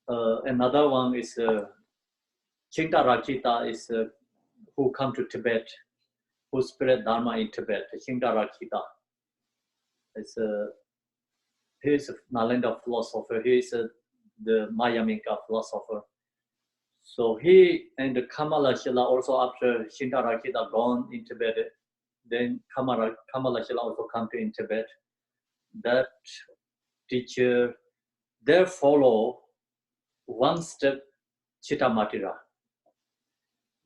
another one is Chinta Rakita is who come to Tibet, who spread Dharma in Tibet. Chinta Rakita is he is a Nalanda philosopher. He is the Mayamika philosopher. So he and Kamala Shila also after Chinta Rakita gone in Tibet, then Kamala Shila also come to in Tibet. That teacher, they follow one step Chitta Matira.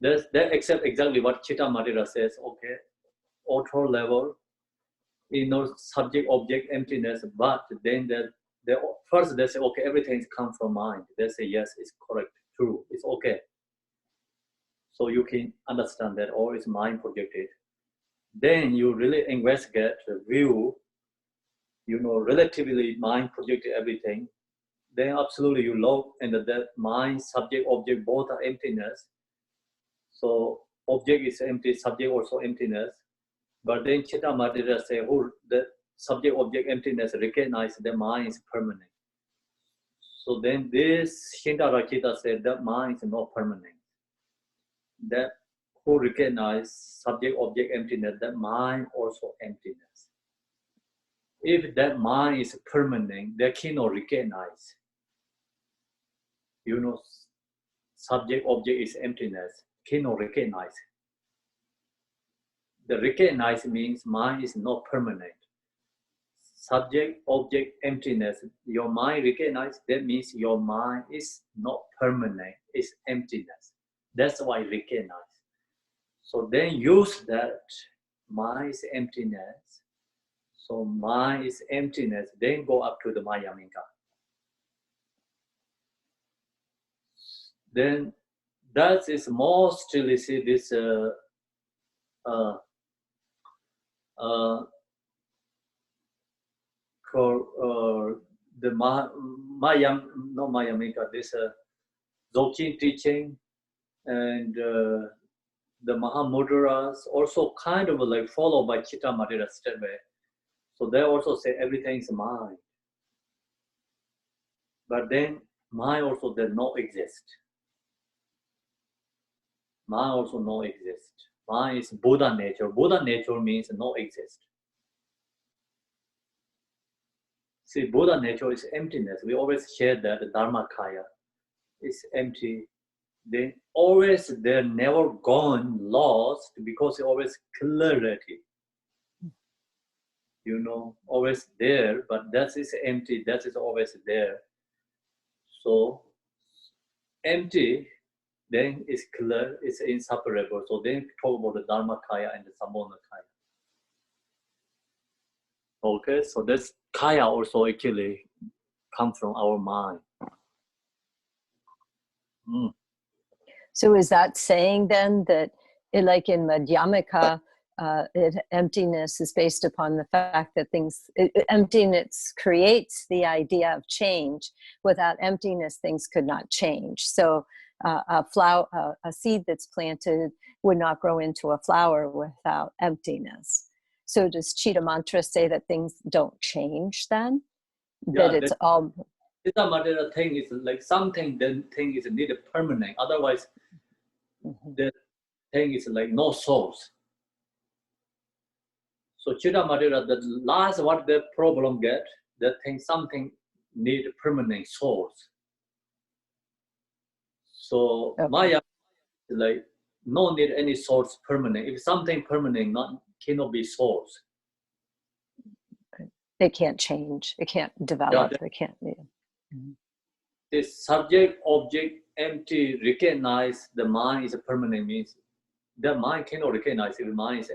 They accept exactly what Chitta Matira says, okay, auto level, subject, object, emptiness, but then first they say, okay, everything's come from mind. They say, yes, it's correct, true, it's okay. So you can understand that all is mind projected. Then you really investigate, view, relatively mind projected everything. Then absolutely you look and that mind, subject, object, both are emptiness. So object is empty, subject also emptiness. But then Chitta Matira say, the subject, object, emptiness recognize the mind is permanent. So then this Shinta Rakita said that mind is not permanent. That who recognize subject, object, emptiness, that mind also emptiness. If that mind is permanent, they cannot recognize. Subject, object is emptiness, cannot recognize. The recognize means mind is not permanent. Subject, object, emptiness, your mind recognize, that means your mind is not permanent, it's emptiness. That's why recognize. So then use that mind is emptiness. So mind is emptiness, then go up to the Mayamika. Then that is mostly see this the Mayamika, this Dzogchen teaching and the Mahamudras also kind of like followed by Chitta Matira step way. So they also say everything is mind. But then mind also does not exist. Mind also not exist. Mind is Buddha nature. Buddha nature means no exist. See, Buddha nature is emptiness. We always share that the Dharmakaya is empty. They always, they're never gone, lost, because it's always clarity. You know, always there, but that is empty, that is always there. So, empty, then is clear, it's inseparable. So then talk about the Dharmakaya and the Sambhogakaya. Okay, so this kaya also actually comes from our mind. So is that saying then that, like in Madhyamaka, emptiness is based upon the fact that emptiness creates the idea of change. Without emptiness, things could not change. So a seed that's planted would not grow into a flower without emptiness. So does Chitta Mantra say that things don't change then? Yeah, that it's all... It's a matter thing is like something, then thing is needed permanent. Otherwise, the thing is like no source. So Chitta Madhira, the last what the problem get, that thing something need permanent source. So Maya is like no need any source permanent. If something permanent cannot be source. It can't change. It can't develop. It can't. Yeah. This subject, object, empty, recognize the mind is a permanent means the mind cannot recognize if the mind is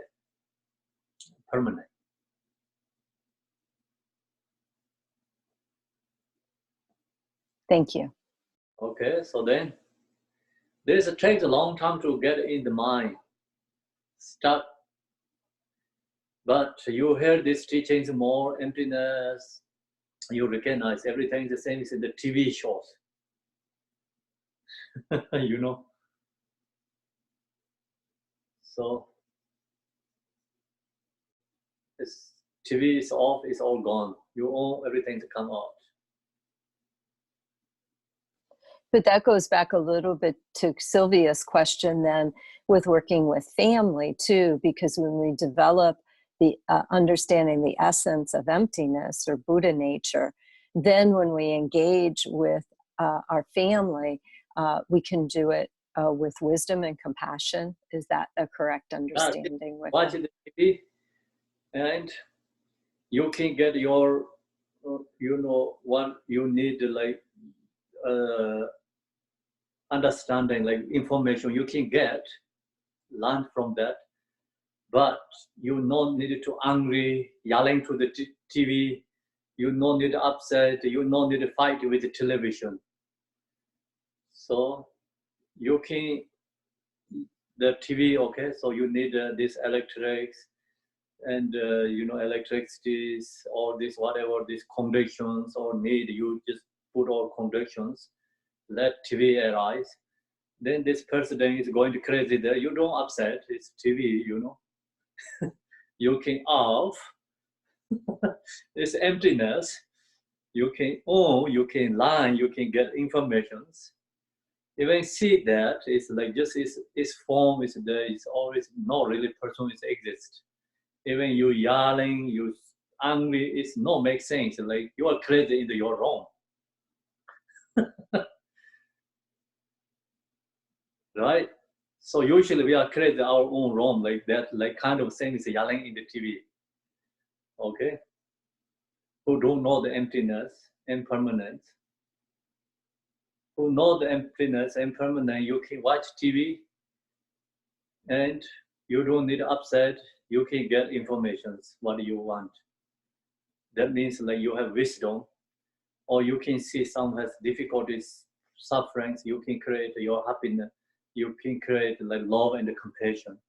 permanent. Thank you. Okay, so then it takes a long time to get in the mind. Start. But you hear these teachings more, emptiness, you recognize everything is the same as in the TV shows. You know. So this TV is off, it's all gone. You own everything to come out. But that goes back a little bit to Sylvia's question then with working with family too, because when we develop the understanding the essence of emptiness or Buddha nature, then when we engage with our family, we can do it with wisdom and compassion. Is that a correct understanding? Watch the TV and you can get your, you know, what you need, like understanding, like information you can get, learn from that. But you don't need to angry, yelling to the TV. You don't need to upset. You don't need to fight with the television. So you can, the TV, okay, so you need this electrics and, you know, electricities or this, whatever, these conditions or need, you just put all conditions, let TV arise. Then this person is going to crazy there. You don't upset, it's TV, you know. You can off this emptiness. You can own, you can learn, you can get informations. Even see that it's like just its form is there. It's always not really person is exist. Even you yelling, you angry, it's not make sense. Like you are crazy into your room. Right? So usually we are creating our own room like that, like kind of thing is yelling in the TV. Okay? Who don't know the emptiness and permanence. Who know the emptiness and permanence, you can watch TV and you don't need upset, you can get information, what you want. That means like you have wisdom, or you can see someone has difficulties, sufferings, you can create your happiness. You can create like love and compassion.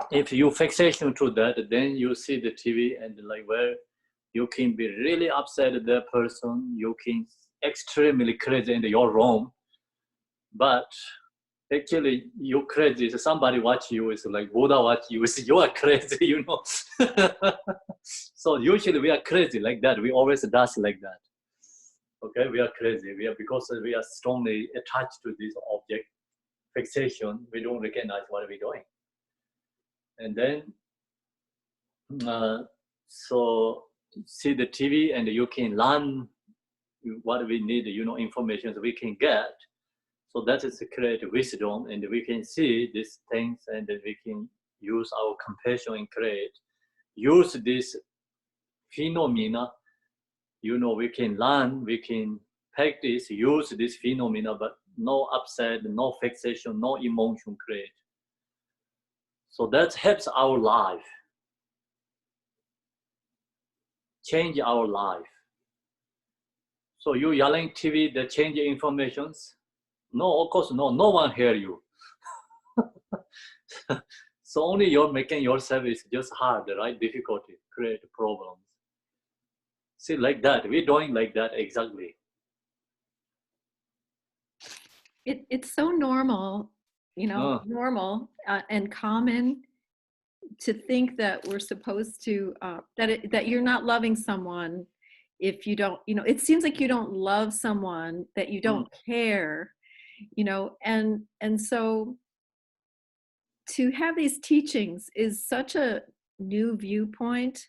If you fixation to that, then you see the TV and like where you can be really upset at that person, you can extremely crazy in your room, but actually you're crazy. So somebody watch you is like Buddha watch you is you are crazy, you know. So usually we are crazy like that. We always does like that. Okay, we are crazy. We are because we are strongly attached to this object fixation. We don't recognize what we're doing, and then so see the TV and you can learn what we need, you know, information we can get. So that is create wisdom, and we can see these things, and we can use our compassion and create. Use this phenomena, you know, we can learn, we can practice, use this phenomena, but no upset, no fixation, no emotion create. So that helps our life, change our life. So you yelling TV, the change informations? No, of course, no one hear you. So only you're making yourself is just hard, right? Difficulty, create problems. See, like that, we're doing like that exactly. It's so normal, you know, normal and common to think that we're supposed to, that you're not loving someone if you don't, you know, it seems like you don't love someone, that you don't care, you know, and so to have these teachings is such a new viewpoint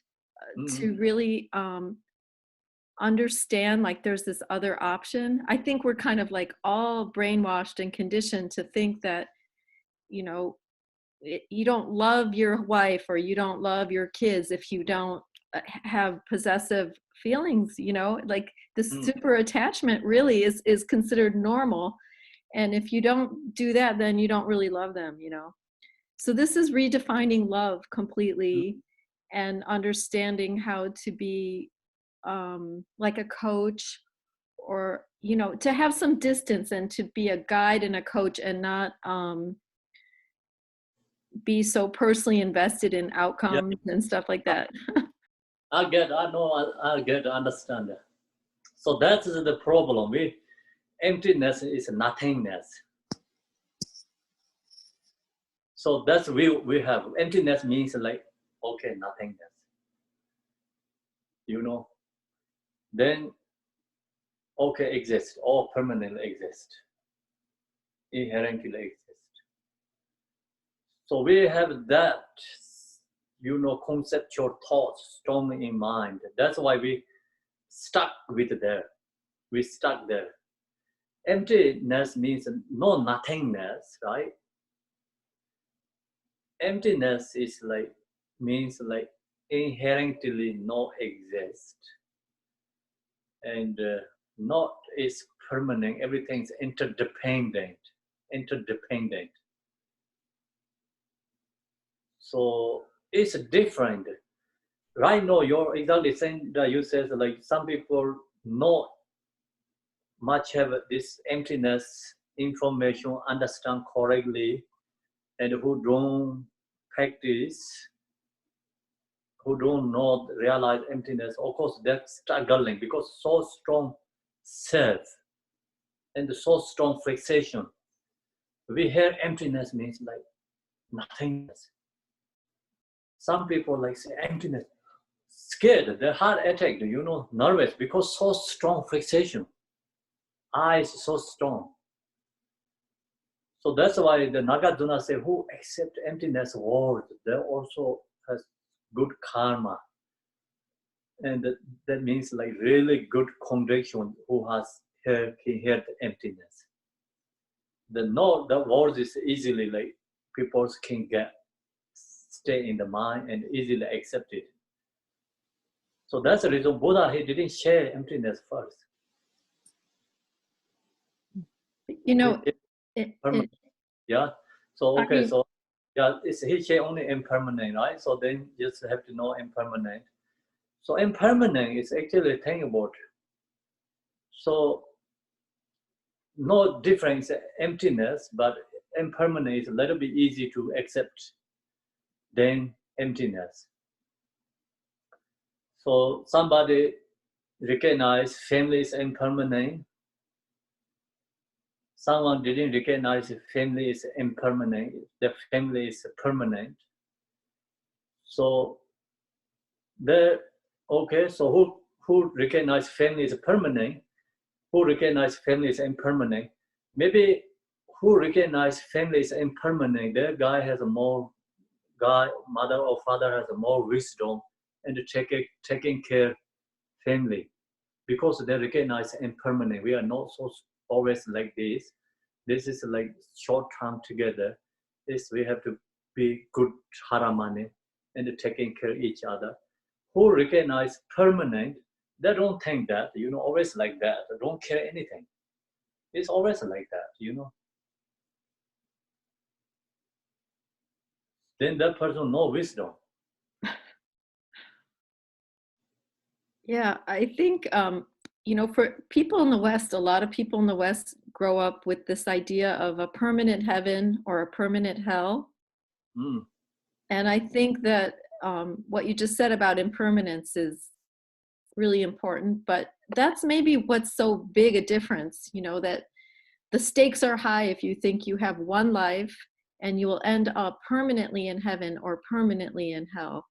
to really understand like there's this other option. I think we're kind of like all brainwashed and conditioned to think that, you know, you don't love your wife or you don't love your kids if you don't have possessive feelings, you know, like this super attachment really is considered normal. And if you don't do that, then you don't really love them, you know. So this is redefining love completely and understanding how to be like a coach, or, you know, to have some distance and to be a guide and a coach and not be so personally invested in outcomes and stuff like that. I understand that. So that is the problem. Emptiness is nothingness. So that's we have. Emptiness means like, okay, nothingness. You know, then, okay, exist, or permanently exist, inherently exist. So we have that, you know, conceptual thoughts strongly in mind. That's why we stuck with there. We stuck there. Emptiness means no nothingness, right? Emptiness is like, means like inherently no exist. And not is permanent, everything's interdependent. So it's different. Right now, you're exactly saying that you said like some people not much have this emptiness information, understand correctly, and who don't practice, who don't know, realize emptiness. Of course, that's struggling because so strong self and so strong fixation. We hear emptiness means like nothingness. Some people like say emptiness, scared, their heart attack, you know, nervous because so strong fixation. Eyes so strong. So that's why the Nagarjuna say, who accept emptiness word, they also has good karma. And that means like really good conviction who has heard emptiness. The word is easily like people can get, stay in the mind and easily accept it. So that's the reason Buddha, he didn't share emptiness first. You know, yeah. So okay, so yeah, he share only impermanent, right? So then you just have to know impermanent. So impermanent is actually a thing about. So no difference, emptiness, but impermanent is a little bit easy to accept than emptiness. So somebody recognize family is impermanent. someone didn't recognize family is impermanent, the family is permanent. So so who recognize family is permanent, who recognize family is impermanent, maybe who recognize family is impermanent, that guy has a more, mother or father has a more wisdom and taking care family, because they recognize impermanent. We are not so always like this. This is like short term together. This we have to be good haramane and taking care of each other. Who recognize permanent, they don't think that, always like that. They don't care anything. It's always like that, Then that person no wisdom. Yeah, I think, for people in the West, a lot of people in the West grow up with this idea of a permanent heaven or a permanent hell. Mm. And I think that what you just said about impermanence is really important, but that's maybe what's so big a difference, that the stakes are high if you think you have one life and you will end up permanently in heaven or permanently in hell.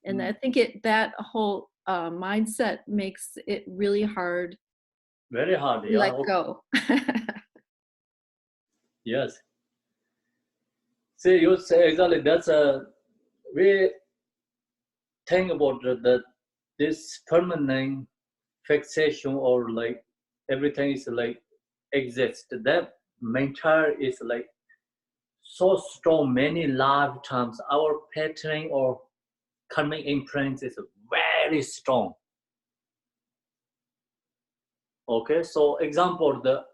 And I think that whole mindset makes it really hard. Very hard, to let go. Yes. See, you say exactly, that's we think about this permanent fixation, or like everything is like exists. That mental is like so strong, many lifetimes. Our pattern or karmic imprint is very strong. Okay, so example, the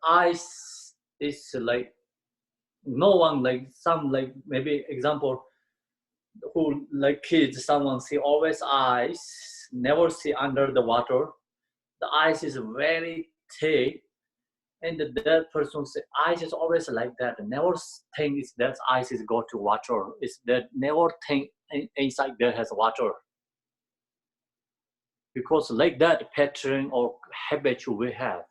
eyes is like no one, like some, like maybe example, who like kids, someone see always eyes, never see under the water. The eyes is very thick, and that person say eyes is always like that. Never think is that eyes is go to water. Is that never think inside there has water. Because like that pattern or habit we have.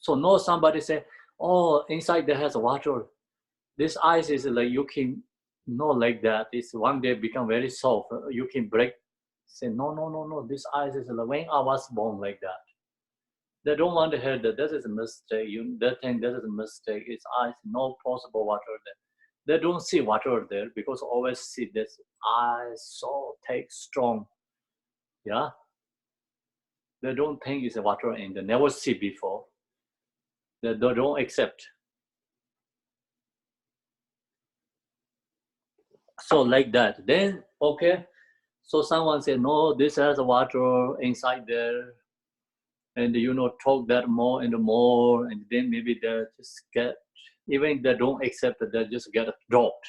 So no somebody say, oh, inside there has water. This ice is like you can not like that. It's one day become very soft. You can break. Say no. This ice is like when I was born like that. They don't want to hear that. That is a mistake. They think that is a mistake. It's ice. No possible water there. They don't see water there because always see this ice so thick, strong. Yeah. They don't think it's water and they never see before. They don't accept. So like that, then okay, so someone said no, this has water inside there, and talk that more and more, and then maybe they just get, even they don't accept it, they just get dropped.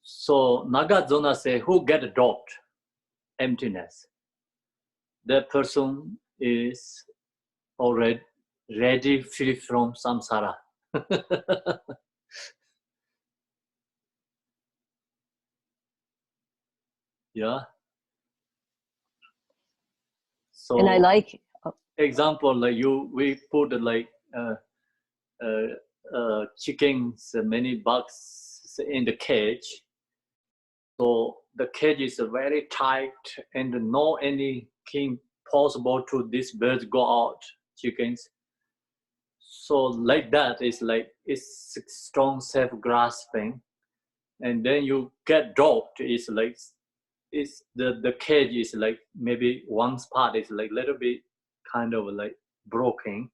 So Nagarjuna say, who get dropped? Emptiness. That person is already ready, free from samsara. Yeah. So, and I like example, like we put like chickens, many bugs in the cage. So the cage is very tight and no anything possible to these birds go out, chickens. So like that is like, it's strong self-grasping. And then you get dropped, it's like, it's the cage is like, maybe one part is like little bit kind of like broken,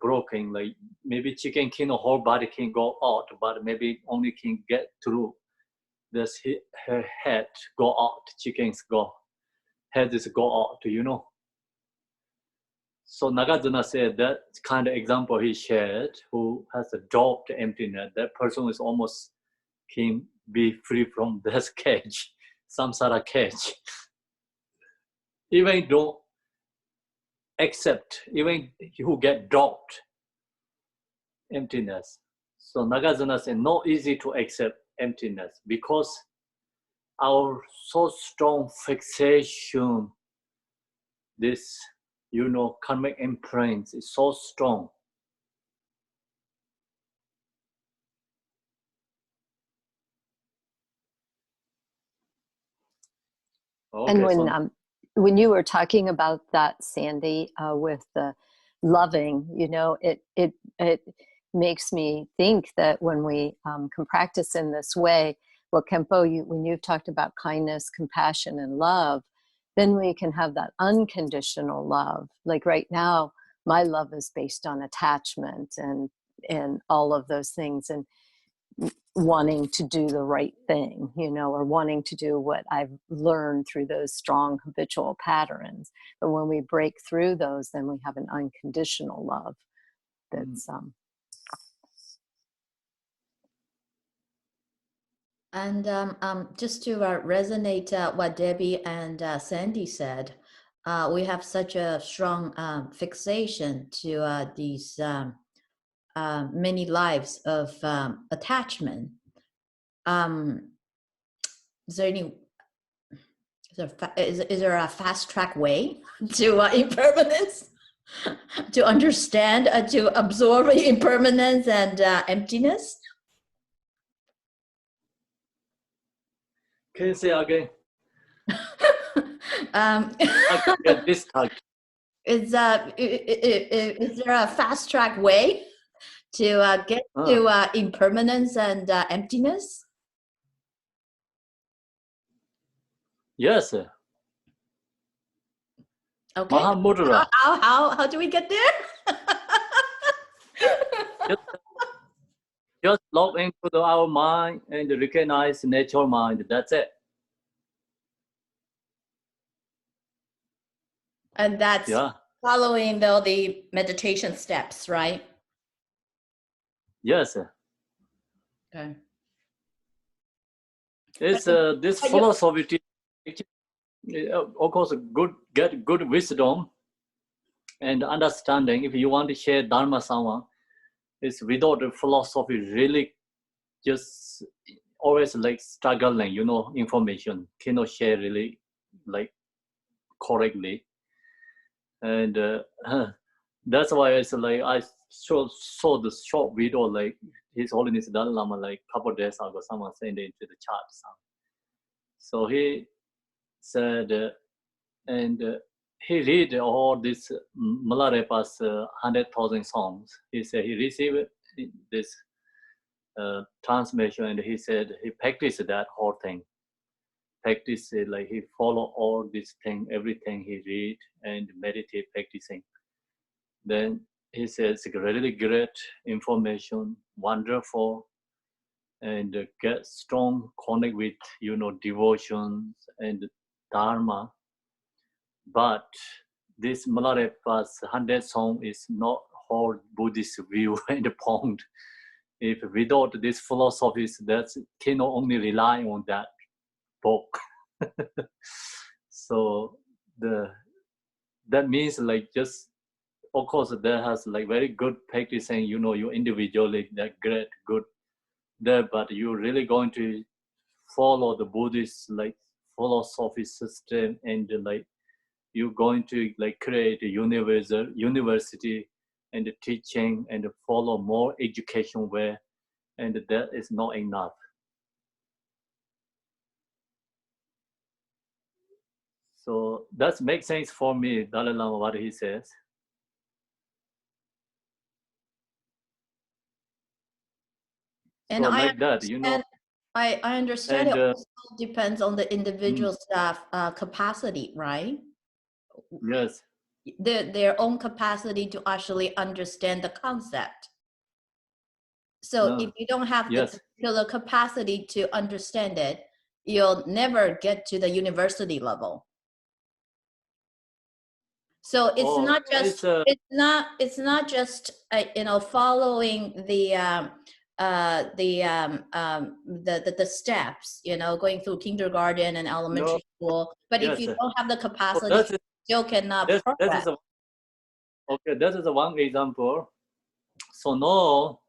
broken, like maybe chicken can, whole body can go out, but maybe only can get through this, her head go out, chickens go, head is go out, So Nagarjuna said that kind of example he shared, who has a dropped emptiness, that person is almost can be free from this cage, samsara cage. Even don't accept, even who get dropped emptiness. So Nagarjuna said, not easy to accept emptiness because our so strong fixation this, you know, karmic imprints is so strong. Okay, And so when you were talking about that, Sandy, with the loving, you know, it makes me think that when we can practice in this way, well, Kempo, when you've talked about kindness, compassion, and love, then we can have that unconditional love. Like right now, my love is based on attachment and all of those things, and wanting to do the right thing, you know, or wanting to do what I've learned through those strong habitual patterns. But when we break through those, then we have an unconditional love that's And just to resonate what Debbie and Sandy said, we have such a strong fixation to these many lives of attachment. Is there any? Is there a fast track way to impermanence? To understand, to absorb impermanence and emptiness? can you say again? um, I can get this touch. is there a fast track way to get to impermanence and emptiness? Yes. Okay. Mahamudra. How do we get there? Just log into our mind and recognize natural mind. That's it. And that's following the meditation steps, right? Yes. Okay. It's this philosophy, of course, get good wisdom and understanding. If you want to share Dharma someone, it's without a philosophy, really just always like struggling, you know, information cannot share really like correctly. And that's why it's like I saw the short video, like His Holiness Dalai Lama, like a couple of days ago, someone sent it into the chat. So he said, and he read all this Milarepa's 100,000 songs. He said he received this transmission, and he said he practiced that whole thing. Practice it, like he follow all this thing, everything he read and meditate practicing. Then he says really great information, wonderful, and get strong connect with, you know, devotions and Dharma. But this Milarepa's 100 song is not whole Buddhist view and point. If without these philosophies, that cannot only rely on that book. So that means like just, of course, that has like very good practicing, you know, you individually that great good there, but you're really going to follow the Buddhist like philosophy system, and like you're going to like create a university and teaching and follow more education way, and that is not enough. So that makes sense for me, Dalai Lama, what he says. And so I like that, you know. I understand And, it also depends on the individual's capacity, right? Yes. Their own capacity to actually understand the concept. So if you don't have the particular capacity to understand it, you'll never get to the university level. So it's not just it's not just you know, following the steps, you know, going through kindergarten and elementary school. But if you don't have the capacity, you still cannot progress. Okay, that is one example. So now,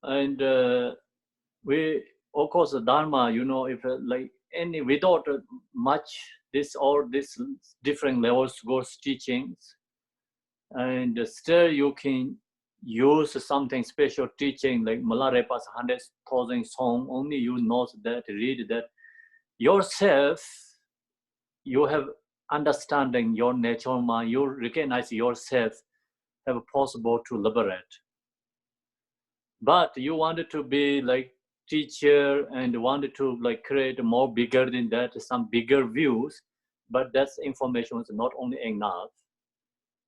and we, of course, the Dharma, you know, if like any without much this different levels goes teachings, and still you can use something special teaching like Malarepa's 100,000 song. Only you know that, read that yourself, you have understanding your nature mind, you recognize yourself have possible to liberate. But you wanted to be like teacher and wanted to like create more bigger than that, some bigger views, but that's information is not only enough,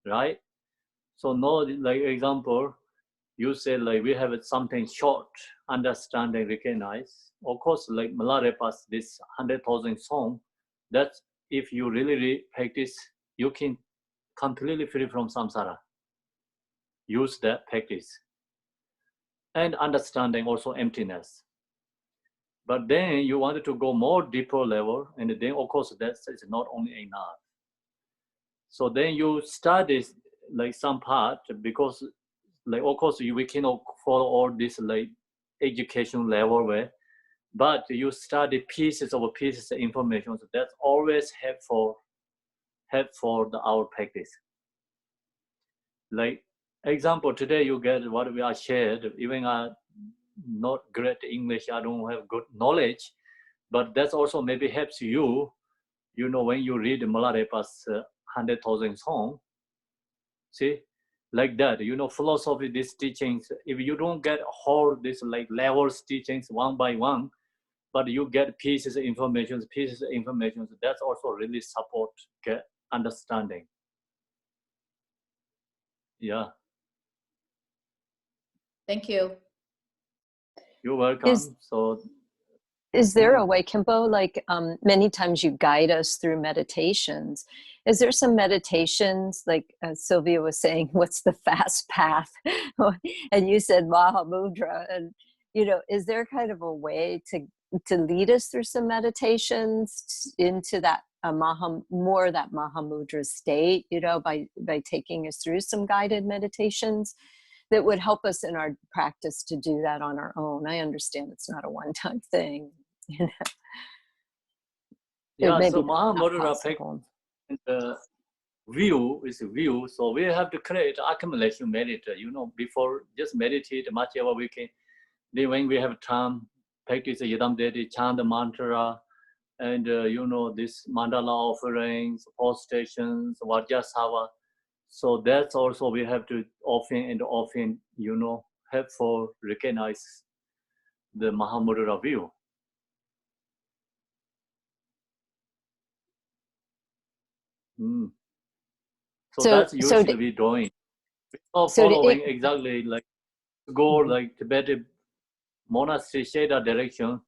right? So no, like example, you say like we have something short, understanding, recognize. Of course, like Malarepas, this 100,000 song, that's if you really practice, you can completely free from samsara. Use that practice. And understanding also emptiness. But then you wanted to go more deeper level, and then of course that is not only enough. So then you study like some part, because like of course we cannot follow all this like education level way, but you study pieces of information. So that's always helpful for our practice. Like example, today you get what we are shared, even I not great English, I don't have good knowledge, but that's also maybe helps you, you know, when you read Malarepa's 100,000 song, see, like that, you know, philosophy, these teachings, if you don't get all these like levels teachings one by one, but you get pieces of information, that's also really support, get understanding. Yeah. Thank you. You're welcome. Is there a way, Khenpo, like many times you guide us through meditations? Is there some meditations, like Sylvia was saying, what's the fast path? And you said Mahamudra. And, you know, is there kind of a way to lead us through some meditations into that more that Mahamudra state, you know, by taking us through some guided meditations that would help us in our practice to do that on our own? I understand it's not a one-time thing, you know. Yeah, so Mahamudra view is a view. So we have to create accumulation meditate, you know, before just meditate much ever we can. Then when we have time, practice Yidam Deity, chant the mantra, and you know, this mandala offerings, post stations, Vajrasava. So that's also we have to often, you know, helpful recognize the Mahamudra view. So that's usually we doing. We're not following exactly like go like Tibetan monastery Sheda direction,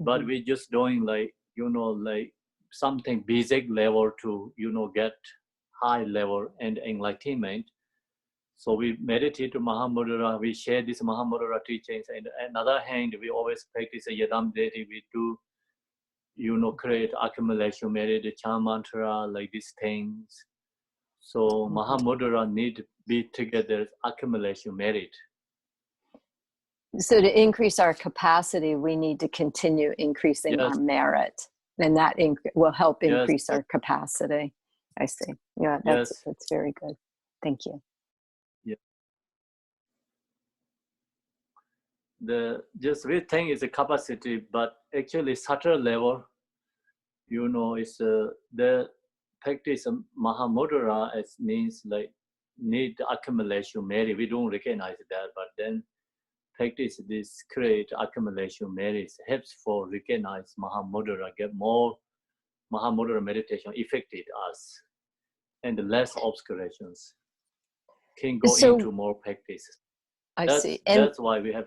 but we just doing like, you know, like something basic level to, you know, get high level and enlightenment. So we meditate to Mahamudra, we share this Mahamudra teachings, and on the other hand, we always practice a Yidam Deity, we do, you know, create accumulation, meditate, chant mantra, like these things. So Mahamudra need to be together, accumulation, merit. So to increase our capacity, we need to continue increasing our merit, and that will help increase our capacity. I see. Yeah, that's very good. Thank you. Yeah. We think is a capacity, but actually subtle level, you know, is the practice of Mahamudra. It means like need accumulation merit. We don't recognize that, but then practice this create accumulation merit helps for recognize Mahamudra, get more Mahamudra meditation affected us, and less obscurations can go into more practice. I see. That's why we have.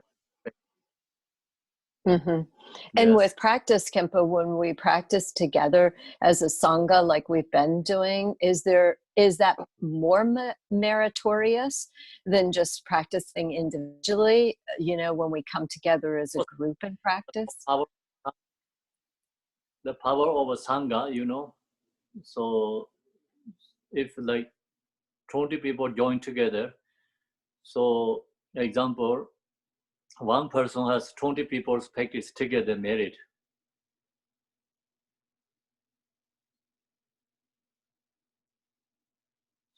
And with practice, Khenpo, when we practice together as a sangha, like we've been doing, is that more meritorious than just practicing individually? You know, when we come together as a group and practice. The power of a sangha, you know. So if like 20 people join together, so example, one person has 20 people's practice together merit.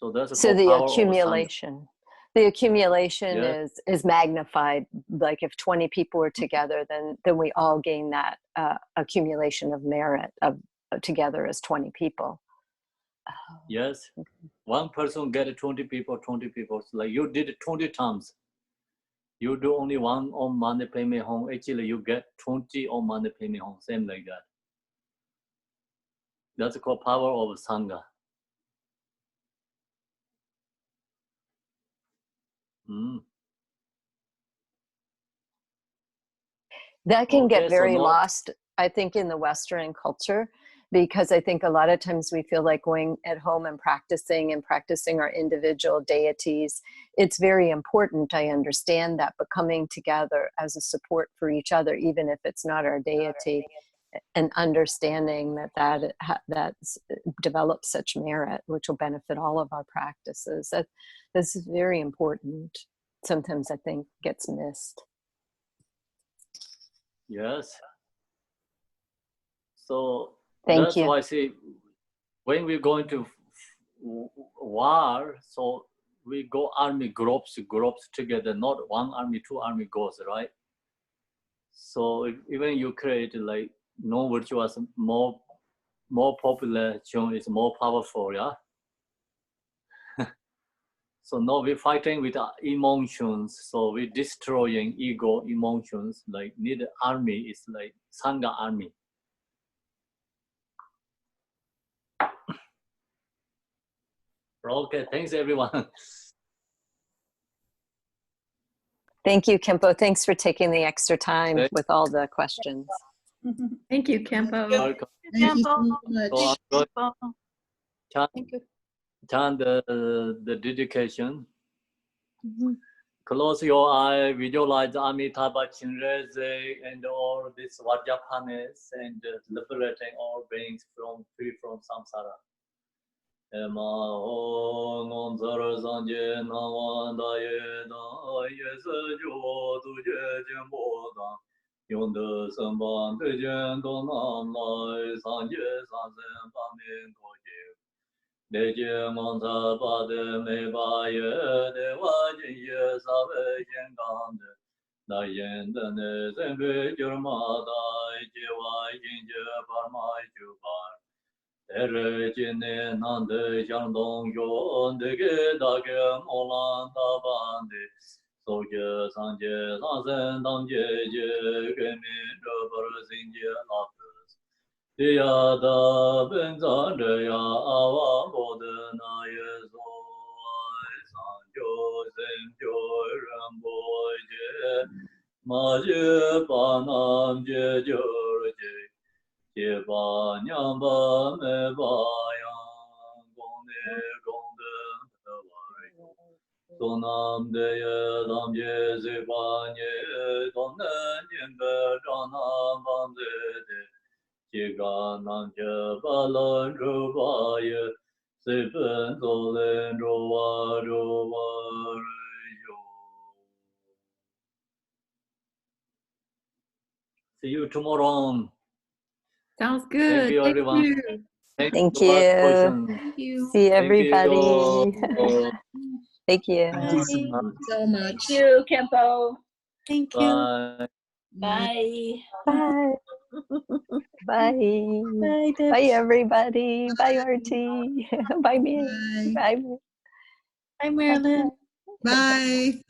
So that's So the the power of accumulation. The accumulation Yeah. is magnified. Like if 20 people are together, then we all gain that accumulation of merit of together as 20 people. Yes. One person get 20 people, 20 people. So like you did it 20 times. You do only one Om Mani Padme Hum. Actually, you get 20 Om Mani Padme Hum. Same like that. That's called power of Sangha. That can Okay, get so very now- lost, I think, in the Western culture, because I think a lot of times we feel like going at home and practicing our individual deities. It's very important, I understand that, but coming together as a support for each other, even if it's not our deity, and understanding that develops such merit, which will benefit all of our practices. That this is very important. Sometimes I think gets missed. Yes. So Thank that's you. why I say when we're going to war, so we go army groups together, not one army, two army goes, right? So even you create like no virtuous, more population is more powerful, yeah. So now we're fighting with emotions. So we're destroying ego emotions. Like need army is like Sangha army. Okay, thanks everyone. Thank you, Kempo. Thanks for taking the extra time with all the questions. Thank you, Kempo. Welcome. Thank you so So much. I'm going to chant the dedication. Close your eye, visualize Amitabha Chinreze and all these Vajrapanis and liberating all beings free from samsara. Ema ho non zara sanje nawan da ye da ye se jo du je jen bo da yon de san ban de jen do nam lai san ye san zen ba min ko je de je mon za ba de me ba ye de wa jin ye sa ve jen gan de da yen de ne zen ve jur ma da je wa jin je ba ma ju ba Erjine nande jandong yo ndege dage molan tabande soje sanje sanzen damje je gemi robar zinje lapes ya da benza de ya awa bode na yezo sanjo zenjo rambo je ma je panam je jorje Ye ba nyam ba me ba yang gong ne gong de de wai so nam de ye dam ye zi ba nye dong ne nyen de zhang nam ban de de ji ga nam je ba lan ru ba ye si pen zo len ru wa ri yo. See you tomorrow. Sounds good. Thank you, everyone. You. Thank Thank so much, you. question. Thank you. See Thank everybody. you. Thank you. Thank you so much. Thank you, Kempo. Thank you. Bye. Bye. Bye. Bye. Bye, Deb. Bye, everybody. Bye, Artie. Bye, me. Bye. Bye. Bye, Marilyn. Bye.